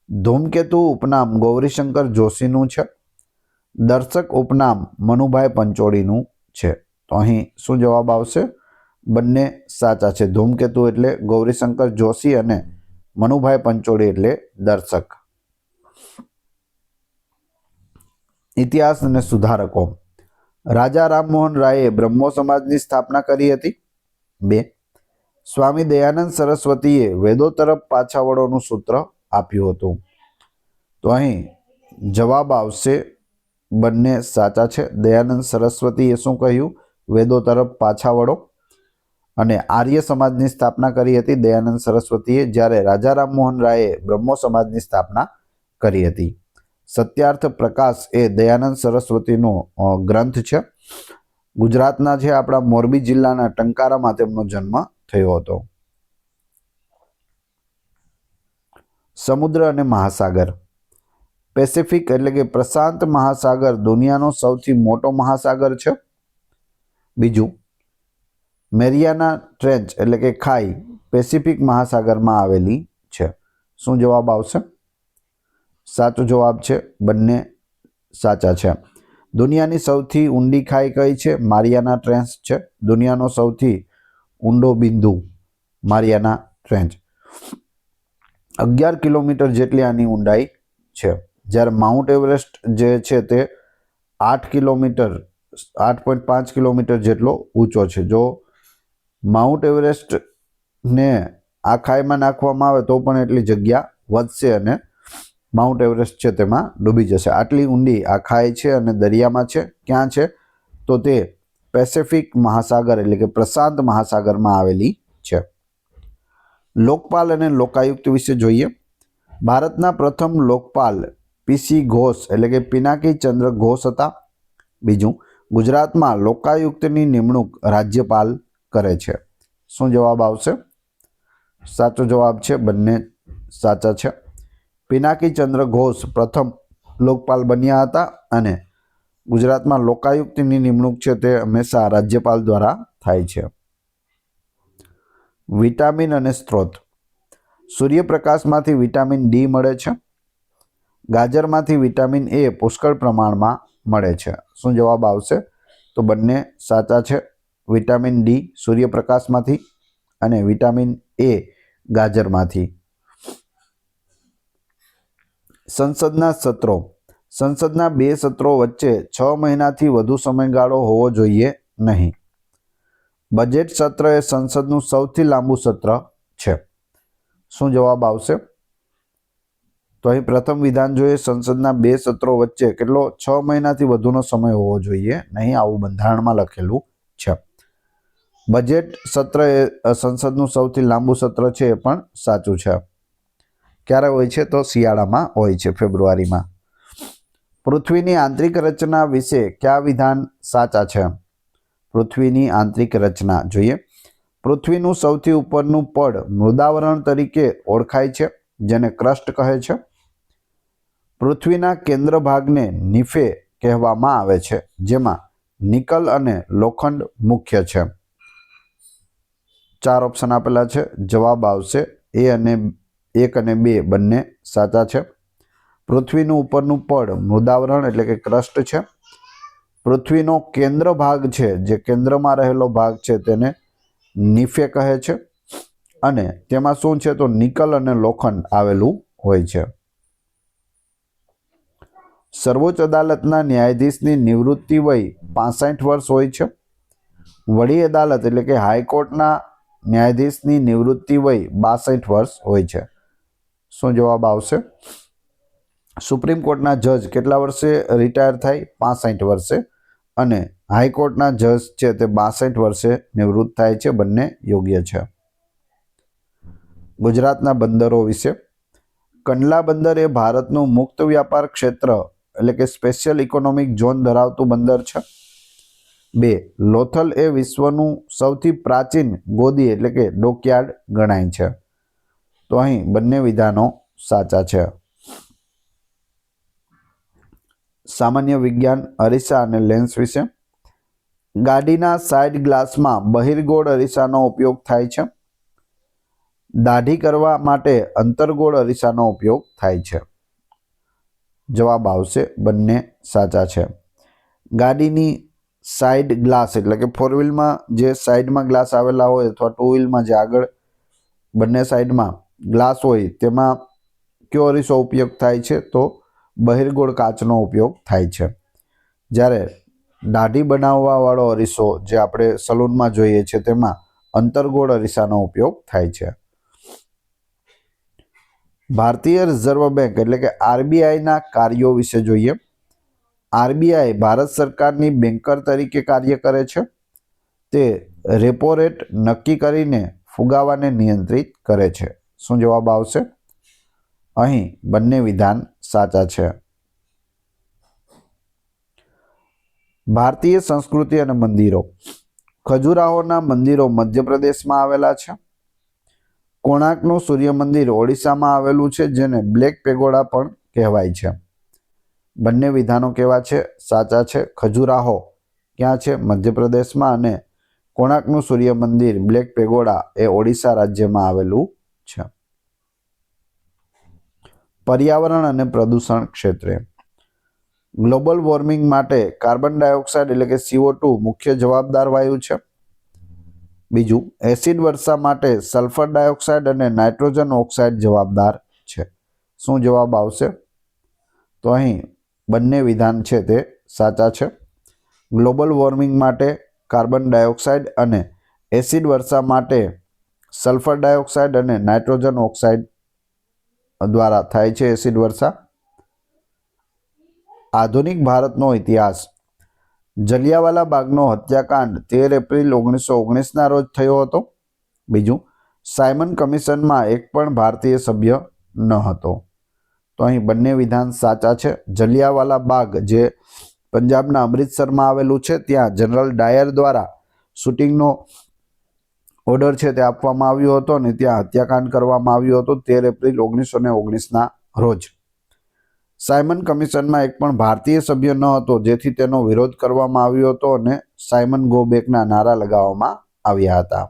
ધૂમકેતુ ઉપનામ ગૌરીશંકર જોશીનું છે. દર્શક ઉપનામ મનુભાઈ પંચોળીનું છે. તો અહીં શું જવાબ આવશે? બંને સાચા છે. ધૂમકેતુ એટલે ગૌરીશંકર જોશી અને મનુભાઈ પંચોળી એટલે દર્શક. ઇતિહાસ અને સુધારકો. રાજા રામમોહન રાયે બ્રહ્મો સમાજની સ્થાપના કરી હતી. 2. સ્વામી દયાનંદ સરસ્વતીએ વેદો તરફ પાછા વળોનું સૂત્ર આપ્યું હતું. તો અહીં જવાબ આવશે બંને સાચા છે. દયાનંદ સરસ્વતીએ શું કહ્યું? વેદો તરફ પાછા વળો. અને આર્ય સમાજની સ્થાપના કરી હતી દયાનંદ સરસ્વતીએ, જ્યારે રાજા રામમોહન રાયે બ્રહ્મો સમાજની સ્થાપના કરી હતી. સત્યાર્થ પ્રકાશ એ દયાનંદ સરસ્વતીનો ગ્રંથ છે. ગુજરાતના છે આપણા મોરબી જિલ્લાના ટંકારામાં તેમનો જન્મ થયો હતો. સમુદ્ર અને મહાસાગર. પેસિફિક એટલે કે પ્રશાંત મહાસાગર દુનિયાનો સૌથી મોટો મહાસાગર છે. બીજું, મેરિયાના ટ્રેન્ચ એટલે કે ખાઈ પેસિફિક મહાસાગરમાં આવેલી છે. શું જવાબ આવશે? સાચો જવાબ છે બંને સાચા છે. દુનિયાની સૌથી ઊંડી ખાઈ કઈ છે? મારિયાના ટ્રેન્ચ છે. દુનિયાનો સૌથી ઊંડો બિંદુ મારિયાના ટ્રેન્ચ. 11 કિલોમીટર જેટલી આની ઊંડાઈ છે. જ્યારે માઉન્ટ એવરેસ્ટ જે છે તે 8.5 કિલોમીટર જેટલો ઊંચો છે. જો માઉન્ટ એવરેસ્ટને આ ખાઈમાં નાખવામાં આવે તો પણ એટલી જગ્યા વધશે અને માઉન્ટ એવરેસ્ટ છે તેમાં ડૂબી જશે. આટલી ઊંડી આ ખાઈ છે અને દરિયામાં છે. ક્યાં છે? તો તે પેસિફિક મહાસાગર એટલે કે પ્રશાંત મહાસાગરમાં આવેલી છે. લોકપાલ અને લોકાયુક્ત વિશે જોઈએ. ભારતના પ્રથમ લોકપાલ પીસી ઘોષ એટલે કે પિનાકી ચંદ્ર ઘોષ હતા. બીજું, ગુજરાતમાં લોકાયુક્તની નિમણૂક રાજ્યપાલ કરે છે. શું જવાબ આવશે? સાચો જવાબ છે બંને સાચા છે. પિનાકી ચંદ્ર ઘોષ પ્રથમ લોકપાલ બન્યા હતા અને ગુજરાતમાં લોકાયુક્તની નિમણૂક છે તે હંમેશા રાજ્યપાલ દ્વારા થાય છે. વિટામિન અને સ્ત્રોત. સૂર્યપ્રકાશમાંથી વિટામિન ડી મળે છે. ગાજરમાંથી વિટામિન એ પુષ્કળ પ્રમાણમાં મળે છે. શું જવાબ આવશે? તો બંને સાચા છે. વિટામિન ડી સૂર્યપ્રકાશમાંથી અને વિટામિન એ ગાજરમાંથી. સંસદના સત્રો. સંસદના 2 સત્રો વચ્ચે 6 મહિનાથી વધુ સમયગાળો હોવો જોઈએ નહીં. બજેટ સત્ર એ સંસદનું સૌથી લાંબુ સત્ર છે. શું જવાબ આવશે? તો અહીં પ્રથમ વિધાન જોઈએ. સંસદના 2 સત્રો વચ્ચે કેટલો 6 મહિનાથી વધુનો સમય હોવો જોઈએ નહીં, આવું બંધારણમાં લખેલું છે. બજેટ સત્ર એ સંસદનું સૌથી લાંબુ સત્ર છે એ પણ સાચું છે. ક્યારે હોય છે? તો શિયાળામાં હોય છે, ફેબ્રુઆરીમાં. પૃથ્વીની આંતરિક રચના વિશે કયા વિધાન સાચા છે? પૃથ્વીની આંતરિક રચના જોઈએ. પૃથ્વીનું સૌથી ઉપરનું પડ મૃદાવરણ તરીકે ઓળખાય છે, જેને ક્રસ્ટ કહે છે. પૃથ્વીના કેન્દ્ર ભાગને નિફે કહેવામાં આવે છે, જેમાં નિકલ અને લોખંડ મુખ્ય છે. 4 ઓપ્શન આપેલા છે. જવાબ આવશે એ અને 1 અને 2 બંને સાચા છે. પૃથ્વીનું ઉપરનું પડ મૃદાવરણ એટલે કે ક્રસ્ટ છે. પૃથ્વીનો કેન્દ્ર ભાગ છે, જે કેન્દ્રમાં રહેલો ભાગ છે તેને નિફે કહે છે અને તેમાં શું છે? તો નિકલ અને લોખંડ આવેલું હોય છે. સર્વોચ્ચ અદાલતના ન્યાયાધીશની નિવૃત્તિ વય 65 વર્ષ હોય છે. વડી અદાલત એટલે કે હાઈકોર્ટના ન્યાયાધીશની નિવૃત્તિ વય 62 વર્ષ હોય છે. શું જવાબ આવશે? સુપ્રીમ કોર્ટના જજ કેટલા વર્ષે રિટાયર થાય? 65 વર્ષે. અને હાઈકોર્ટના જજ છે તે 62 વર્ષે નિવૃત્ત થાય છે. બંને યોગ્ય છે. ગુજરાતના બંદરો વિશે. કંડલા બંદર એ ભારતનું મુક્ત વ્યાપાર ક્ષેત્ર એટલે કે સ્પેશિયલ ઇકોનોમિક ઝોન ધરાવતું બંદર છે. 2. લોથલ એ વિશ્વનું સૌથી પ્રાચીન ગોદી એટલે કે ડોકયાર્ડ ગણાય છે. તો અહીં બંને વિધાનો સાચા છે. સામાન્ય વિજ્ઞાન અરીસા અને લેન્સ વિશે. ગાડીના સાઇડ ગ્લાસમાં બહિર્ગોળ અરીસાનો ઉપયોગ થાય છે. દાઢી કરવા માટે અંતર્ગોળ અરીસાનો ઉપયોગ થાય છે. જવાબ આવશે બંને સાચા છે. ગાડીની સાઇડ ગ્લાસ એટલે કે 4 વ્હીલમાં જે સાઇડમાં ગ્લાસ આવેલા હોય અથવા 2 વ્હીલમાં જે આગળ બંને સાઇડમાં ગ્લાસ હોય તેમાં કયો અરીસો ઉપયોગ થાય છે? તો બહિર્ગોળ કાચનો ઉપયોગ થાય છે. જ્યારે દાઢી બનાવવાવાળો અરીસો જે આપણે સલૂનમાં જોઈએ છે તેમાં અંતર્ગોળ અરીસાનો ઉપયોગ થાય છે. ભારતીય રિઝર્વ બેંક એટલે કે આરબીઆઈના કાર્યો વિશે જોઈએ. આરબીઆઈ ભારત સરકારની બેન્કર તરીકે કાર્ય કરે છે. તે રેપો રેટ નક્કી કરીને ફુગાવાને નિયંત્રિત કરે છે. શું જવાબ આવશે? અહીં બંને વિધાન સાચા છે. ભારતીય સંસ્કૃતિ અને મંદિરો. ખજુરાહોના મંદિરો મધ્યપ્રદેશમાં આવેલા છે. કોણાર્કનું સૂર્ય મંદિર ઓડિશામાં આવેલું છે, જેને બ્લેક પેગોડા પણ કહેવાય છે. બંને વિધાનો કેવા છે? સાચા છે. ખજુરાહો ક્યાં છે? મધ્યપ્રદેશમાં. અને કોણાર્કનું સૂર્ય મંદિર બ્લેક પેગોડા એ ઓડિશા રાજ્યમાં આવેલું છે. પર્યાવરણ અને પ્રદૂષણ ક્ષેત્રે ગ્લોબલ વોર્મિંગ માટે કાર્બન ડાયોક્સાઇડ એટલે કે CO2 મુખ્ય જવાબદાર વાયુ છે. બીજું, એસિડ વર્ષા માટે સલ્ફર ડાયોક્સાઇડ અને નાઇટ્રોજન ઓક્સાઇડ જવાબદાર છે. શું જવાબ આવશે? તો અહીં બંને વિધાન છે તે સાચા છે. ગ્લોબલ વોર્મિંગ માટે કાર્બન ડાયોક્સાઇડ અને એસિડ વર્ષા માટે સલ્ફર ડાયોક્સાઇડ અને નાઇટ્રોજન ઓક્સાઇડ દ્વારા થાય છે એસિડ વર્ષા. આધુનિક ભારતનો ઇતિહાસ. જલિયાવાલા બાગનો હત્યાકાંડ 13 એપ્રિલ 1919ના રોજ થયો હતો. બીજું, સાયમન કમિશનમાં એક પણ ભારતીય સભ્ય ન હતો. તો અહીં બંને વિધાન સાચા છે. જલિયાવાલા બાગ જે પંજાબના અમૃતસરમાં આવેલું છે, ત્યાં જનરલ ડાયર દ્વારા શૂટિંગનો ઓર્ડર છે તે આપવામાં આવ્યો હતો અને ત્યાં હત્યાકાંડ કરવામાં આવ્યું હતું 13 એપ્રિલ 1919ના રોજ. સાયમન કમિશનમાં એક પણ ભારતીય સભ્ય ન હતો, જેથી તેનો વિરોધ કરવામાં આવ્યો હતો અને સાયમન ગો બેકના નારા લગાવવામાં આવ્યા હતા.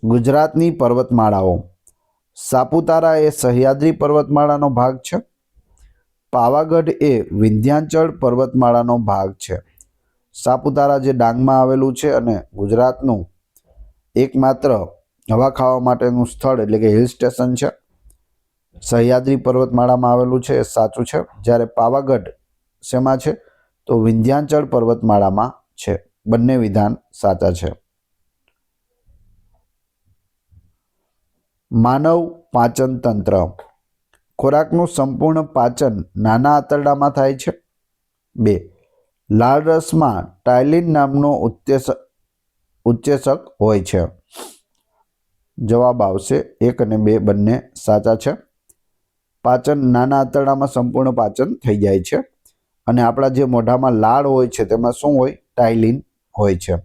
ગુજરાતની પર્વતમાળાઓ. સાપુતારા એ સહ્યાદ્રી પર્વતમાળાનો ભાગ છે. પાવાગઢ એ વિંધ્યાચલ પર્વતમાળાનો ભાગ છે. સાપુતારા જે ડાંગમાં આવેલું છે અને ગુજરાતનું એકમાત્ર હવા ખાવા માટેનું સ્થળ એટલે કે હિલ સ્ટેશન છે. સહ્યાદ્રી પર્વતમાળામાં આવેલું છે, એ સાચું છે. જ્યારે પાવાગઢ શેમાં છે? તો વિંધ્યાચલ પર્વતમાળામાં છે. બંને વિધાન સાચા છે. માનવ પાચન તંત્ર. ખોરાકનું સંપૂર્ણ પાચન નાના આંતરડામાં થાય છે. 2. લાળ રસમાં ટાયલિન નામનો ઉત્સેચક હોય છે. જવાબ આવશે 1 અને 2 બંને સાચા છે. પાચન નાના આંતરડામાં સંપૂર્ણ પાચન થઈ જાય છે અને આપણા જે મોઢામાં લાળ હોય છે તેમાં શું હોય? ટાયલિન હોય છે,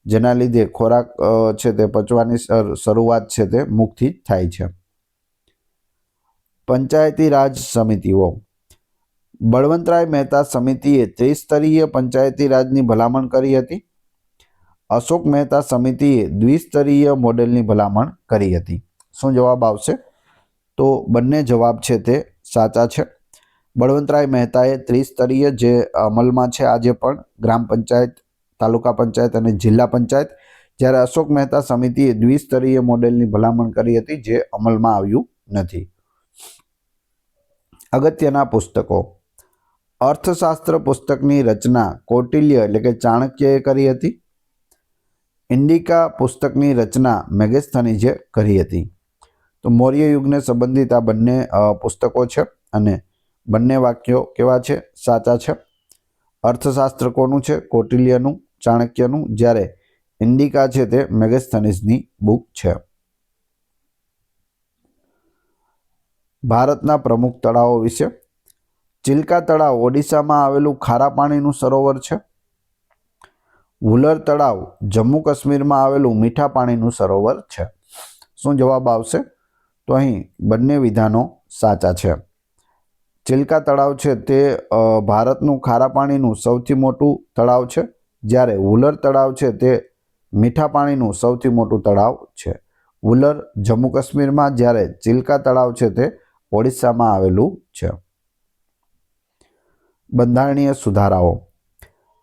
જેના લીધે ખોરાક છે તે પચવાની શરૂઆત છે તે મુખથી જ થાય છે. પંચાયતી રાજ સમિતિઓ. બળવંતરાય મહેતા સમિતિએ ત્રિસ્તરીય પંચાયતી રાજની ભલામણ કરી હતી. અશોક મહેતા સમિતિએ દ્વિસ્તરીય મોડેલની ભલામણ કરી હતી. શું જવાબ આવશે? તો બંને જવાબ છે તે સાચા છે. બળવંતરાય મહેતાએ ત્રિસ્તરીય જે અમલમાં છે આજે પણ ગ્રામ પંચાયત, તાલુકા પંચાયત અને જિલ્લા પંચાયત, જ્યારે અશોક મહેતા સમિતિએ દ્વિસ્તરીય મોડેલની ભલામણ કરી હતી જે અમલમાં આવ્યું નથી. અગત્યના પુસ્તકો. અર્થશાસ્ત્ર પુસ્તકની રચના કૌટિલ્ય એટલે કે ચાણક્યએ કરી હતી. ઇન્ડિકા પુસ્તકની રચના મેગેસ્થનીઝે કરી હતી. તો મૌર્ય યુગને સંબંધિત આ બંને પુસ્તકો છે અને બંને વાક્યો કેવા છે? સાચા છે. અર્થશાસ્ત્ર કોનું છે? કૌટિલ્યનું, ચાણક્યનું, જ્યારે ઇન્ડિકા છે તે મેગેસ્થનીઝની બુક છે. ભારતના પ્રમુખ તળાવો વિશે. ચિલ્કા તળાવ ઓડિશામાં આવેલું ખારા પાણીનું સરોવર છે. વુલર તળાવ જમ્મુ કાશ્મીરમાં આવેલું મીઠા પાણીનું સરોવર છે. શું જવાબ આવશે? તો અહીં બંને વિધાનો સાચા છે. ચિલ્કા તળાવ છે તે ભારતનું ખારા પાણીનું સૌથી મોટું તળાવ છે, જ્યારે વુલર તળાવ છે તે મીઠા પાણીનું સૌથી મોટું તળાવ છે. વુલર જમ્મુ કાશ્મીરમાં, જ્યારે ચિલ્કા તળાવ છે તે ઓડિશામાં આવેલું છે. બંધારણીય સુધારાઓ.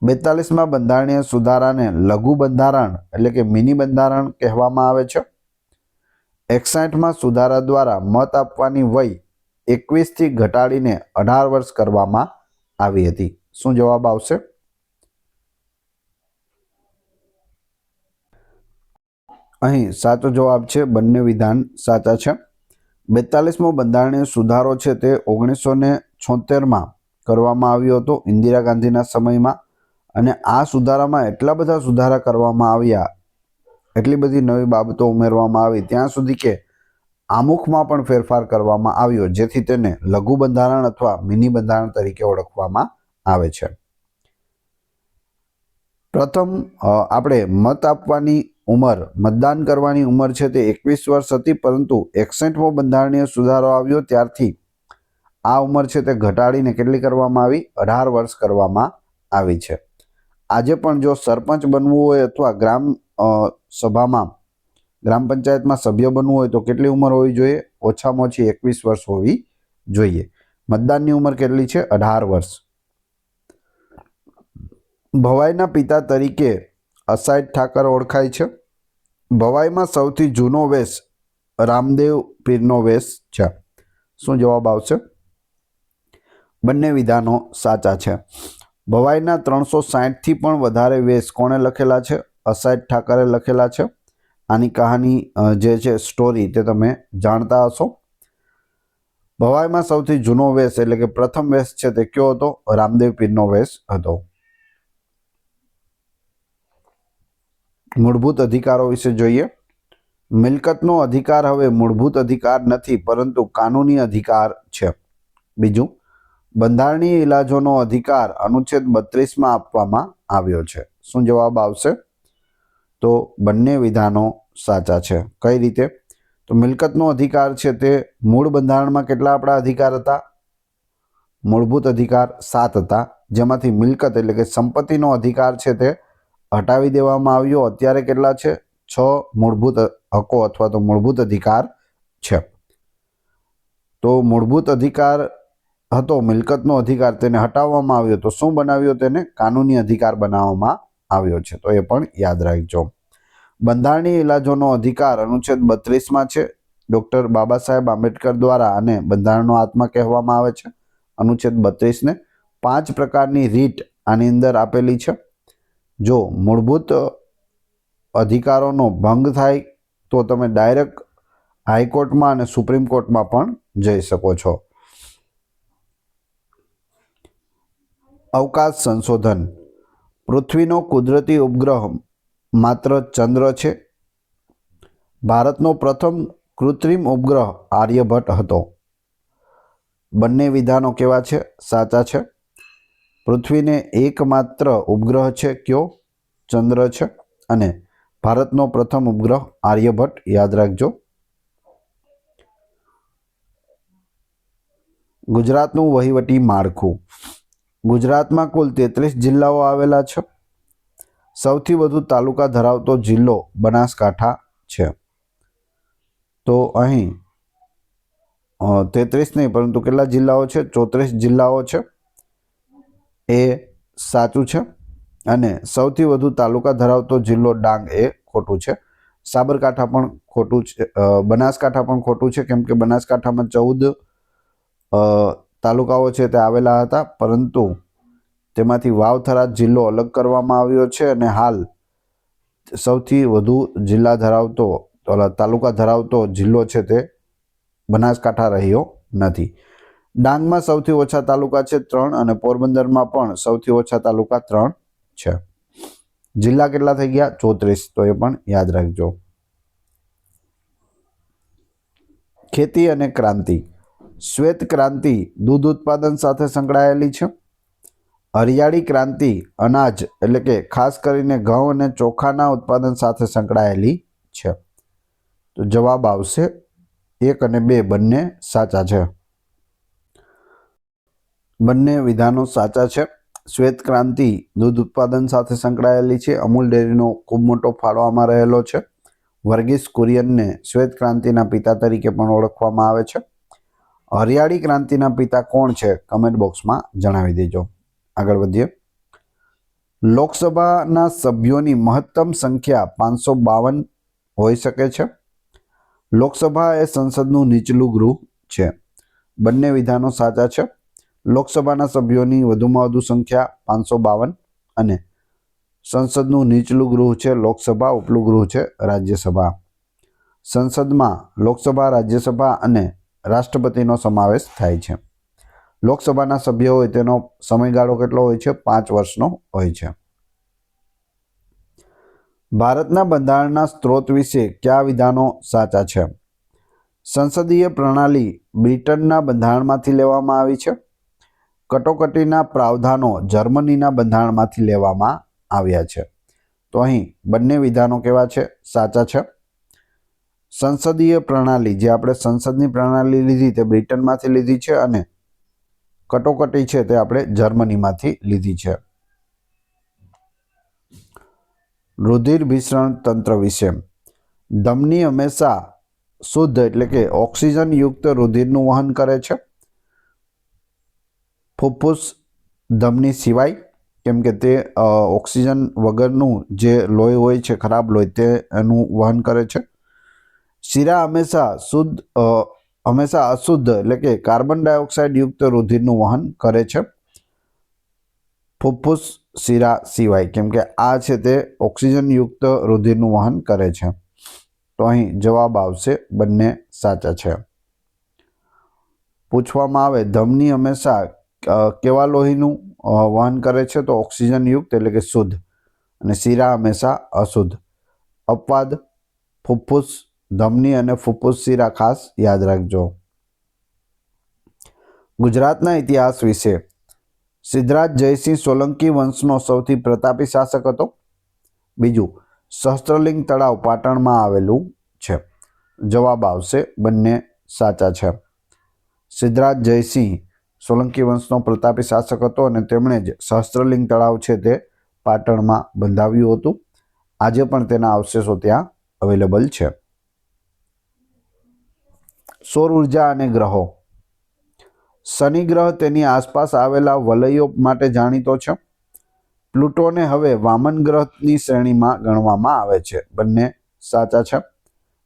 42માં બંધારણીય સુધારાને લઘુ બંધારણ એટલે કે મિની બંધારણ કહેવામાં આવે છે. 61માં સુધારા દ્વારા મત આપવાની વય 21થી ઘટાડીને 18 વર્ષ કરવામાં આવી હતી. શું જવાબ આવશે? અહીં સાચો જવાબ છે. બંને વિધાન સાચા છે. 42મો બંધારણીય સુધારો છે તે 1976 1976માં કરવામાં આવ્યો હતો ઇન્દિરા ગાંધીના સમયમાં. અને આ સુધારામાં એટલા બધા સુધારા કરવામાં આવ્યા, એટલી બધી નવી બાબતો ઉમેરવામાં આવી ત્યાં સુધી કે આમુખમાં પણ ફેરફાર કરવામાં આવ્યો, જેથી તેને લઘુ બંધારણ અથવા મિની બંધારણ તરીકે ઓળખવામાં આવે છે. પ્રથમ આપણે મત આપવાની ઉંમર, મતદાન કરવાની ઉંમર છે તે 21 વર્ષ હતી, પરંતુ 61મો બંધારણીય સુધારો આવ્યો ત્યારથી આ ઉંમર છે તે ઘટાડીને કેટલી કરવામાં આવી? 18 વર્ષ કરવામાં આવી છે. આજે પણ જો સરપંચ બનવું હોય અથવા સભામાં ગ્રામ પંચાયતમાં સભ્ય બનવું હોય તો કેટલી ઉંમર હોવી જોઈએ? ઓછામાં ઓછી 21 વર્ષ હોવી જોઈએ. મતદાનની ઉંમર કેટલી છે? 18 વર્ષ. ભવાઈના પિતા તરીકે અસાઈદ ઠાકર ઓળખાય છે. ભવાઈમાં સૌથી જૂનો વેશ રામદેવ પીરનો વેશ છે. શું જવાબ આવશે? બંને વિધાનો સાચા છે. ભવાઈના 360થી પણ વધારે વેશ કોણે લખેલા છે? અસાઈદ ઠાકરે લખેલા છે. આની કહાની જે છે, સ્ટોરી, તે તમે જાણતા હશો. ભવાઈમાં સૌથી જૂનો વેશ એટલે કે પ્રથમ વેશ છે તે કયો હતો? રામદેવ પીરનો વેશ હતો. મૂળભૂત અધિકારો વિશે જોઈએ. મિલકતનો અધિકાર હવે મૂળભૂત અધિકાર નથી, પરંતુ કાનૂની અધિકાર છે. બીજું, બંધારણીય ઇલાજોનો અધિકાર અનુચ્છેદ 32માં આપવામાં આવ્યો છે. શું જવાબ આવશે? તો બંને વિધાનો સાચા છે. કઈ રીતે? તો મિલકતનો અધિકાર છે તે મૂળ બંધારણમાં કેટલા આપણા અધિકાર હતા? મૂળભૂત અધિકાર 7 હતા, જેમાંથી મિલકત એટલે કે સંપત્તિનો અધિકાર છે તે હટાવી દેવામાં આવ્યો. અત્યારે કેટલા છે? 6 મૂળભૂત હકો અથવા તો મૂળભૂત અધિકાર છે. તો મૂળભૂત અધિકાર હતો મિલકતનો અધિકાર, તેને હટાવવામાં આવ્યો તો શું બનાવ્યો? તેને કાનૂની અધિકાર બનાવવામાં આવ્યો છે. તો એ પણ યાદ રાખજો. બંધારણીય ઇલાજોનો અધિકાર અનુચ્છેદ 32માં છે. ડૉક્ટર બાબા સાહેબ આંબેડકર દ્વારા આને બંધારણનો આત્મા કહેવામાં આવે છે. અનુચ્છેદ 32ને 5 પ્રકારની રીટ આની અંદર આપેલી છે. જો મૂળભૂત અધિકારોનો ભંગ થાય તો તમે ડાયરેક્ટ હાઈકોર્ટમાં અને સુપ્રીમ કોર્ટમાં પણ જઈ શકો છો. અવકાશ સંશોધન. પૃથ્વીનો કુદરતી ઉપગ્રહ માત્ર ચંદ્ર છે. ભારતનો પ્રથમ કૃત્રિમ ઉપગ્રહ આર્યભટ્ટ હતો. બંને વિધાનો કેવા છે? સાચા છે. પૃથ્વીને એકમાત્ર ઉપગ્રહ છે કયો? ચંદ્ર છે. અને ભારતનો પ્રથમ ઉપગ્રહ આર્યભટ્ટ, યાદ રાખજો. ગુજરાતનું વહીવટી માળખું. ગુજરાતમાં કુલ 33 જિલ્લાઓ આવેલા છે. સૌથી વધુ તાલુકા ધરાવતો જિલ્લો બનાસકાંઠા છે. તો અહીં 33 નહીં, પરંતુ કેટલા જિલ્લાઓ છે? 34 જિલ્લાઓ છે. એ સાચું છે. અને સૌથી વધુ તાલુકા ધરાવતો જિલ્લો ડાંગ, એ ખોટું છે. સાબરકાંઠા પણ ખોટું છે. બનાસકાંઠા પણ ખોટું છે, કેમ કે બનાસકાંઠામાં 14 તાલુકાઓ છે તે આવેલા હતા, પરંતુ તેમાંથી વાવ-થરાદ જિલ્લો અલગ કરવામાં આવ્યો છે અને હાલ સૌથી વધુ તાલુકા ધરાવતો જિલ્લો છે તે બનાસકાંઠા રહ્યો નથી. ડાંગમાં સૌથી ઓછા તાલુકા છે 3 અને પોરબંદરમાં પણ સૌથી ઓછા તાલુકા 3 છે. જિલ્લા કેટલા થઈ ગયા? 34. તો એ પણ યાદ રાખજો. ખેતી અને ક્રાંતિ. શ્વેત ક્રાંતિ દૂધ ઉત્પાદન સાથે સંકળાયેલી છે. હરિયાળી ક્રાંતિ અનાજ એટલે કે ખાસ કરીને ઘઉં અને ચોખાના ઉત્પાદન સાથે સંકળાયેલી છે. તો જવાબ આવશે 1 અને 2 બંને સાચા છે. બંને વિધાનો સાચા છે. શ્વેત ક્રાંતિ દૂધ ઉત્પાદન સાથે સંકળાયેલી છે. અમૂલ ડેરીનો ખૂબ મોટો ફાળો આમાં રહેલો છે. વર્ગીસ કુરિયનને શ્વેત ક્રાંતિના પિતા તરીકે પણ ઓળખવામાં આવે છે. હરિયાળી ક્રાંતિના પિતા કોણ છે? કમેન્ટ બોક્સમાં જણાવી દેજો. આગળ વધીએ. લોકસભાના સભ્યોની મહત્તમ સંખ્યા 552 હોઈ શકે છે. લોકસભા એ સંસદનું નીચલું ગૃહ છે. બંને વિધાનો સાચા છે. લોકસભાના સભ્યોની વધુમાં વધુ સંખ્યા 552 અને સંસદનું નીચલું ગૃહ છે લોકસભા, ઉપલું ગૃહ છે રાજ્યસભા. સંસદમાં લોકસભા, રાજ્યસભા અને રાષ્ટ્રપતિનો સમાવેશ થાય છે. લોકસભાના સભ્યો હોય તેનો સમયગાળો કેટલો હોય છે? 5 વર્ષનો હોય છે. ભારતના બંધારણના સ્ત્રોત વિશે કયા વિધાનો સાચા છે? સંસદીય પ્રણાલી બ્રિટનના બંધારણમાંથી લેવામાં આવી છે. કટોકટીના પ્રાવધાનો જર્મનીના બંધારણમાંથી લેવામાં આવ્યા છે. તો અહીં બંને વિધાનો કેવા છે? સાચા છે. સંસદીય પ્રણાલી, જે આપણે સંસદની પ્રણાલી લીધી તે બ્રિટનમાંથી લીધી છે અને કટોકટી છે તે આપણે જર્મનીમાંથી લીધી છે. રુધિર ભિસરણ તંત્ર વિશે. ધમની હંમેશા શુદ્ધ એટલે કે ઓક્સિજન યુક્ત રુધિરનું વહન કરે છે. ફુફ્ફુસ ધમની સિવાય, કેમ કે તે ઓક્સિજન વગરનું જે લોહી હોય છે, ખરાબ લોહી, તે એનું વહન કરે છે. શિરા હંમેશા અશુદ્ધ એટલે કે કાર્બન ડાયોક્સાઇડ યુક્ત રુધિરનું વહન કરે છે. ફુફ્ફુસ શિરા સિવાય, કેમ કે આ છે તે ઓક્સિજન યુક્ત રુધિરનું વહન કરે છે. તો અહીં જવાબ આવશે બંને સાચા છે. પૂછવામાં આવે ધમની હંમેશા કેવા લોહીનું વહન કરે છે? તો ઓક્સિજન યુક્ત એટલે કે શુદ્ધ, અને શિરા હંમેશા અશુદ્ધ. અપવાદ ફુફ્ફુસ ધમની અને ફુફ્ફુસ શિરા ખાસ યાદ રાખજો. ગુજરાતના ઇતિહાસ વિશે. સિદ્ધરાજ જયસિંહ સોલંકી વંશનો સૌથી પ્રતાપી શાસક હતો. બીજું, સહસ્ત્રલિંગ તળાવ પાટણમાં આવેલું છે. જવાબ આવશે બંને સાચા છે. સિદ્ધરાજ જયસિંહ સોલંકી વંશનો પ્રતાપી શાસક હતો અને તેમણે જ સહસ્ત્રલિંગ તળાવ છે તે પાટણમાં બંધાવ્યું હતું. આજે પણ તેના અવશેષો ત્યાં અવેલેબલ છે. સૌર ઉર્જા અને ગ્રહો. શનિ ગ્રહ તેની આસપાસ આવેલા વલયો માટે જાણીતો છે. પ્લુટોને હવે વામન ગ્રહની શ્રેણીમાં ગણવામાં આવે છે. બંને સાચા છે.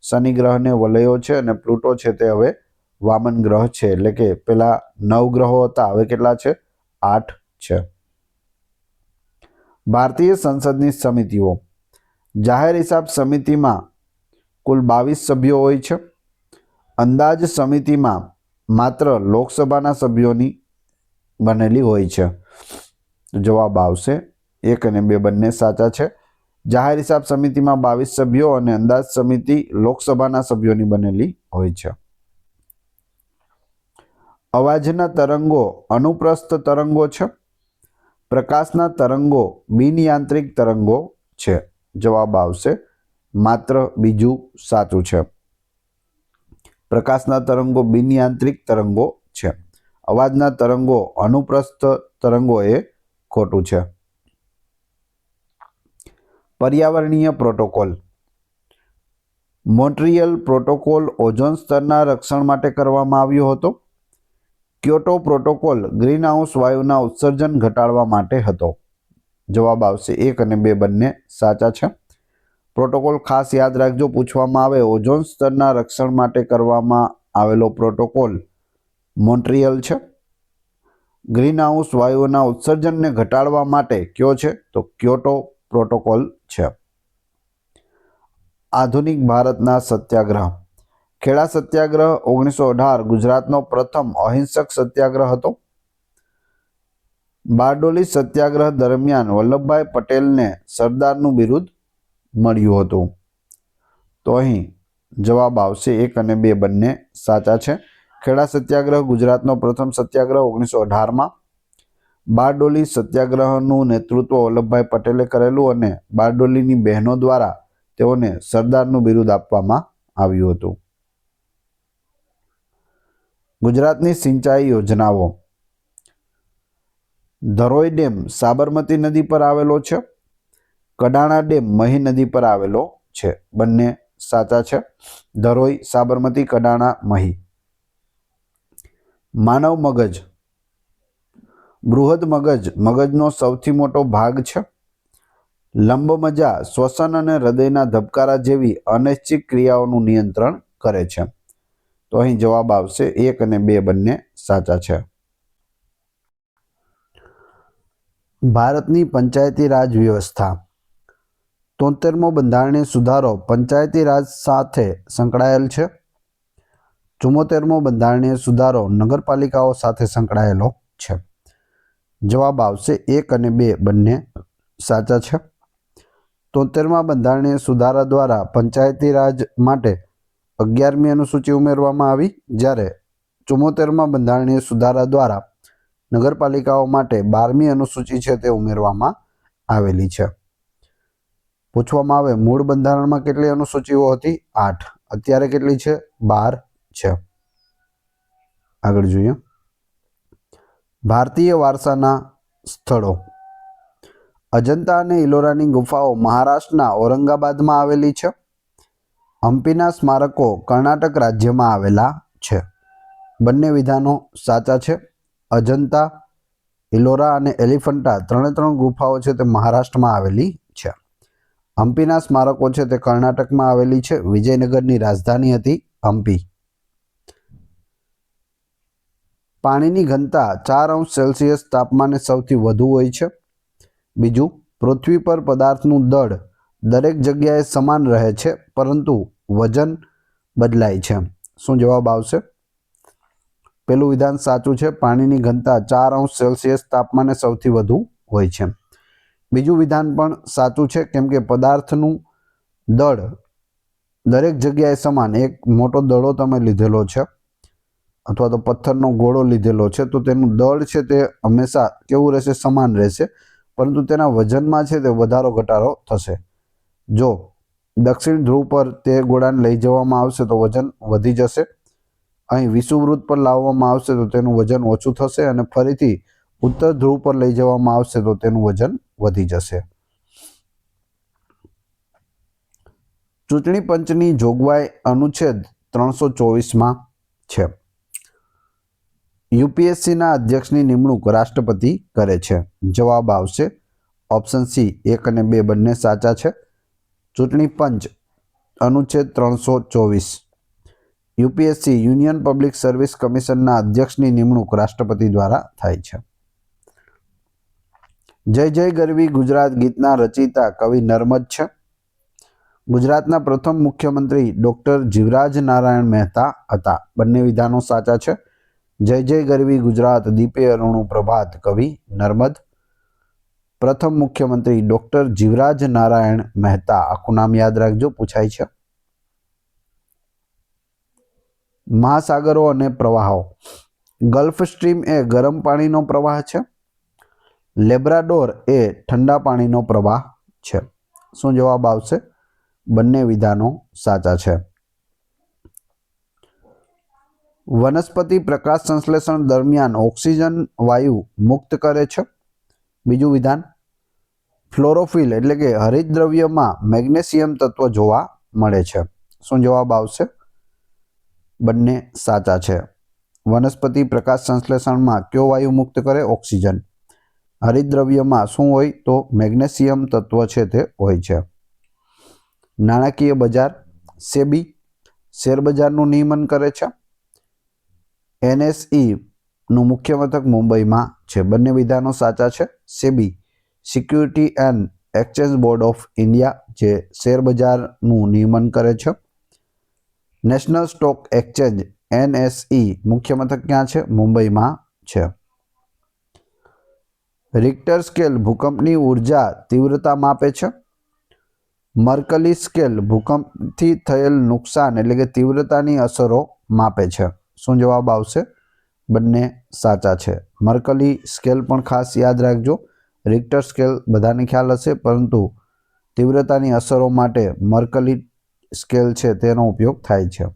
શનિ ગ્રહને વલયો છે અને પ્લુટો છે તે હવે વામન ગ્રહ છે. એટલે કે પેલા 9 ગ્રહો હતા, હવે કેટલા છે? 8 છે. ભારતીય સંસદની સમિતિઓ. જાહેર હિસાબ સમિતિમાં કુલ 22 સભ્યો હોય છે. અંદાજ સમિતિમાં માત્ર લોકસભાના સભ્યોની બનેલી હોય છે. જવાબ આવશે 1 અને 2 બંને સાચા છે. જાહેર હિસાબ સમિતિમાં 22 સભ્યો અને અંદાજ સમિતિ લોકસભાના સભ્યોની બનેલી હોય છે. અવાજના તરંગો અનુપ્રસ્થ તરંગો છે. પ્રકાશના તરંગો બિનયાંત્રિક તરંગો છે. જવાબ આવશે માત્ર બીજું સાચું છે. પ્રકાશના તરંગો બિનયાંત્રિક તરંગો છે. અવાજના તરંગો અનુપ્રસ્થ તરંગો એ ખોટું છે. પર્યાવરણીય પ્રોટોકોલ. મોન્ટ્રીયલ પ્રોટોકોલ ઓઝોન સ્તરના રક્ષણ માટે કરવામાં આવ્યો હતો. ક્યોટો પ્રોટોકોલ ગ્રીનહાઉસ વાયુના ઉત્સર્જન ઘટાડવા માટે હતો. જવાબ આવશે 1 અને 2 બંને સાચા છે. પ્રોટોકોલ ખાસ યાદ રાખજો, પૂછવામાં આવે ઓઝોન સ્તરના રક્ષણ માટે કરવામાં આવેલો પ્રોટોકોલ મોન્ટ્રીયલ છે. ગ્રીનહાઉસ વાયુઓના ઉત્સર્જનને ઘટાડવા માટે કયો છે? તો ક્યોટો પ્રોટોકોલ છે. આધુનિક ભારતના સત્યાગ્રહ. ખેડા સત્યાગ્રહ 1918 ગુજરાતનો પ્રથમ અહિંસક સત્યાગ્રહ હતો. બારડોલી સત્યાગ્રહ દરમિયાન વલ્લભભાઈ પટેલને સરદારનું બિરુદ મળ્યું હતું. તો અહીં જવાબ આવશે 1 અને 2 બંને સાચા છે. ખેડા સત્યાગ્રહ ગુજરાતનો પ્રથમ સત્યાગ્રહ 1918માં. બારડોલી સત્યાગ્રહનું નેતૃત્વ વલ્લભભાઈ પટેલે કરેલું અને બારડોલીની બહેનો દ્વારા તેઓને સરદારનું બિરુદ આપવામાં આવ્યું હતું. ગુજરાતની સિંચાઈ યોજનાઓ. ધરોઈ ડેમ સાબરમતી નદી પર આવેલો છે. કડાણા ડેમ મહી નદી પર આવેલો છે. બંને સાચા છે. ધરોઈ સાબરમતી, કડાણા મહી. માનવ મગજ. બૃહદ મગજ મગજનો સૌથી મોટો ભાગ છે. લંબમજા શ્વસન અને હૃદયના ધબકારા જેવી અનૈચ્છિક ક્રિયાઓનું નિયંત્રણ કરે છે. તો અહીં જવાબ આવશે 1 અને 2 બંને સાચા છે. ભારતની પંચાયતી રાજ વ્યવસ્થા. 73મો બંધારણીય સુધારો પંચાયતી રાજ સાથે સંકળાયેલ છે. ચુમ્મોતેરમો બંધારણીય સુધારો નગરપાલિકાઓ સાથે સંકળાયેલો છે? જવાબ આવશે 1 અને 2 બંને સાચા છે. 73મા બંધારણીય સુધારા દ્વારા પંચાયતી રાજ માટે 11મી અનુસૂચિ ઉમેરવામાં આવી, જ્યારે 74મા બંધારણીય સુધારા દ્વારા નગરપાલિકાઓ માટે 12મી અનુસૂચિ છે તે ઉમેરવામાં આવેલી છે. પૂછવામાં આવે મૂળ બંધારણમાં કેટલી અનુસૂચિઓ હતી? 8. અત્યારે કેટલી છે? 12 છે. આગળ જોઈએ. ભારતીય વારસાના સ્થળો. અજંતા અને ઇલોરાની ગુફાઓ મહારાષ્ટ્રના ઔરંગાબાદમાં આવેલી છે. હમ્પીના સ્મારકો કર્ણાટક રાજ્યમાં આવેલા છે. બંને વિધાનો સાચા છે. અજંતા, ઇલોરા અને એલિફન્ટા ત્રણે ગુફાઓ છે તે મહારાષ્ટ્રમાં આવેલી છે. હમ્પીના સ્મારકો છે તે કર્ણાટકમાં આવેલી છે. વિજયનગરની રાજધાની હતી હમ્પી. પાણીની ઘનતા 4°C તાપમાને સૌથી વધુ હોય છે. બીજું, પૃથ્વી પર પદાર્થનું દળ દરેક જગ્યાએ સમાન રહે છે, પરંતુ વજન બદલાય છે. શું જવાબ આવશે? પેલું વિધાન સાચું છે. પાણીની ઘનતા 4°C તાપમાને સૌથી વધુ હોય છે. બીજું વિધાન પણ સાચું છે, કેમ કે પદાર્થનું દળ દરેક જગ્યાએ સમાન. એક મોટો દડો તમે લીધેલો છે અથવા તો પથ્થરનો ગોળો લીધેલો છે, તો તેનું દળ છે તે હંમેશા કેવું રહેશે? સમાન રહેશે, પરંતુ તેના વજનમાં છે તે વધારો ઘટાડો થશે. જો દક્ષિણ ધ્રુવ પર તે ગોળાને લઈ જવામાં આવશે તો વજન વધી જશે. અહીં વિષુવવૃત્ત પર લાવવામાં આવશે તો તેનું વજન ઓછું થશે, અને ફરીથી ઉત્તર ધ્રુવ પર લઈ જવામાં આવશે તો તેનું વજન વધી જશે. ચૂંટણી પંચની જોગવાઈ અનુચ્છેદ 324માં છે. યુપીએસસીના અધ્યક્ષની નિમણૂક રાષ્ટ્રપતિ કરે છે. જવાબ આવશે ઓપ્શન સી 1 અને 2 બંને સાચા છે. ચૂંટણી પંચ અનુચ્છેદ 324. યુપીએસસી યુનિયન પબ્લિક સર્વિસ કમિશનના અધ્યક્ષની નિમણૂક રાષ્ટ્રપતિ દ્વારા થાય છે. જય જય ગરવી ગુજરાત ગીતના રચયિતા કવિ નર્મદ છે. ગુજરાતના પ્રથમ મુખ્યમંત્રી ડોક્ટર જીવરાજ નારાયણ મહેતા હતા. બંને વિધાનો સાચા છે. જય જય ગરવી ગુજરાત દીપે અરુણું પ્રભાત કવિ નર્મદ. પ્રથમ મુખ્યમંત્રી ડોક્ટર જીવરાજ નારાયણ મહેતા. આખું નામ યાદ રાખજો, પૂછાય છે. મહાસાગરો અને પ્રવાહો. ગલ્ફ સ્ટ્રીમ એ ગરમ પાણીનો પ્રવાહ છે. લેબ્રાડોર એ ઠંડા પાણીનો પ્રવાહ છે. શું જવાબ આવશે? બંને વિધાનો સાચા છે. વનસ્પતિ પ્રકાશ સંશ્લેષણ દરમિયાન ઓક્સિજન વાયુ મુક્ત કરે છે. બીજું વિધાન, ફ્લોરોફિલ એટલે કે હરિતદ્રવ્યમાં મેગ્નેશિયમ તત્વ જોવા મળે છે. શું જવાબ આવશે? બંને સાચા છે. વનસ્પતિ પ્રકાશ સંશ્લેષણમાં કયો વાયુ મુક્ત કરે? ઓક્સિજન. હરિતદ્રવ્યમાં શું હોય? તો મેગ્નેશિયમ તત્વ છે તે હોય છે. નાણાકીય બજાર. સેબી શેરબજારનું નિયમન કરે છે. એનએસઈ નું મુખ્ય મથક મુંબઈમાં છે. બંને વિધાનો સાચા છે. SEBI security and exchange board of India જે શેરબજારનું નિયમન કરે છે. નેશનલ સ્ટોક એક્સચેન્જ એનએસઈ મુખ્ય મથક ક્યાં છે? મુંબઈમાં છે. રિક્ટર સ્કેલ ભૂકંપની ઉર્જા તીવ્રતા માપે છે. મર્કલી સ્કેલ ભૂકંપથી થયેલ નુકસાન એટલે કે તીવ્રતાની અસરો માપે છે. શું જવાબ આવશે? બંને સાચા છે. મર્કલી સ્કેલ પણ ખાસ યાદ રાખજો. રિક્ટર સ્કેલ બધાને ખ્યાલ હશે, પરંતુ તીવ્રતાની અસરો માટે મર્કલી સ્કેલ છે તેનો ઉપયોગ થાય છે.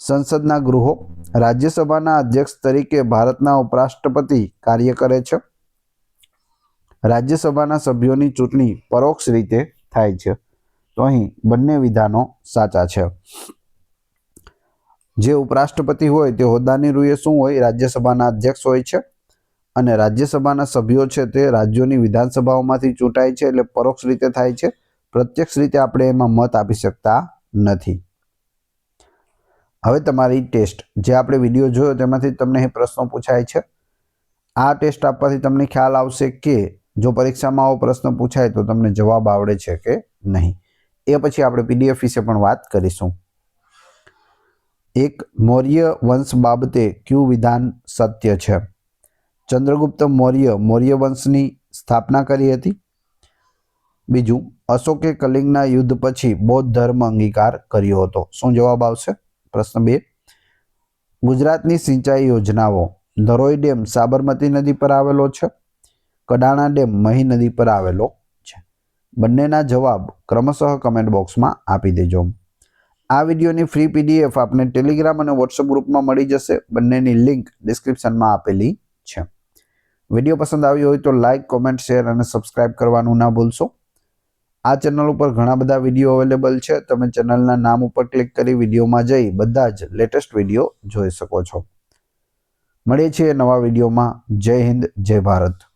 સંસદના ગૃહો. રાજ્યસભાના અધ્યક્ષ તરીકે ભારતના ઉપરાષ્ટ્રપતિ કાર્ય કરે છે. રાજ્યસભાના સભ્યોની ચૂંટણી પરોક્ષ રીતે થાય છે. તો અહીં બંને વિધાનો સાચા છે. જે ઉપરાષ્ટ્રપતિ હોય તે હોદ્દાની રૂએ શું હોય? રાજ્યસભાના અધ્યક્ષ હોય છે. અને રાજ્યસભાના સભ્યો છે તે રાજ્યોની વિધાનસભાઓમાંથી ચૂંટાય છે, એટલે પરોક્ષ રીતે થાય છે. પ્રત્યક્ષ રીતે આપણે એમાં મત આપી શકતા નથી. હવે તમારી ટેસ્ટ, જે આપણે વિડીયો જોયો તેમાંથી તમને એ પ્રશ્નો પૂછાય છે. આ ટેસ્ટ આપવાથી તમને ખ્યાલ આવશે કે જો પરીક્ષામાં આવો પ્રશ્ન પૂછાય તો તમને જવાબ આવડે છે કે નહીં. એ પછી આપણે પીડીએફ વિશે પણ વાત કરીશું. એક, મૌર્ય વંશ બાબતે કયું વિધાન સત્ય છે? ચંદ્રગુપ્ત મૌર્ય મૌર્ય વંશની સ્થાપના કરી હતી. બીજું, અશોકે કલિંગના યુદ્ધ પછી બૌદ્ધ ધર્મ અંગીકાર કર્યો હતો. શું જવાબ આવશે? પ્રશ્ન 2, ગુજરાતની સિંચાઈ યોજનાઓ. ધરોઈ ડેમ સાબરમતી નદી પર આવેલો છે. કડાણા ડેમ મહી નદી પર આવેલો છે. બંનેના જવાબ ક્રમશઃ કમેન્ટ બોક્સમાં આપી દેજો. આ વિડીયોની ફ્રી PDF આપને ટેલિગ્રામ અને વોટ્સઅપ ગ્રુપમાં મળી જશે. બંનેની લિંક ડિસ્ક્રિપ્શનમાં આપેલી છે. વિડીયો પસંદ આવ્યો હોય તો લાઇક, કોમેન્ટ, શેર અને સબસ્ક્રાઇબ કરવાનું ના ભૂલશો. આ ચેનલ ઉપર ઘણા બધા વિડીયો અવેલેબલ છે. તમે ચેનલના નામ ઉપર ક્લિક કરી વિડીયોમાં જઈ બધા જ લેટેસ્ટ વિડીયો જોઈ શકો છો. મળીએ છીએ નવા વિડીયોમાં. જય હિન્દ, જય ભારત.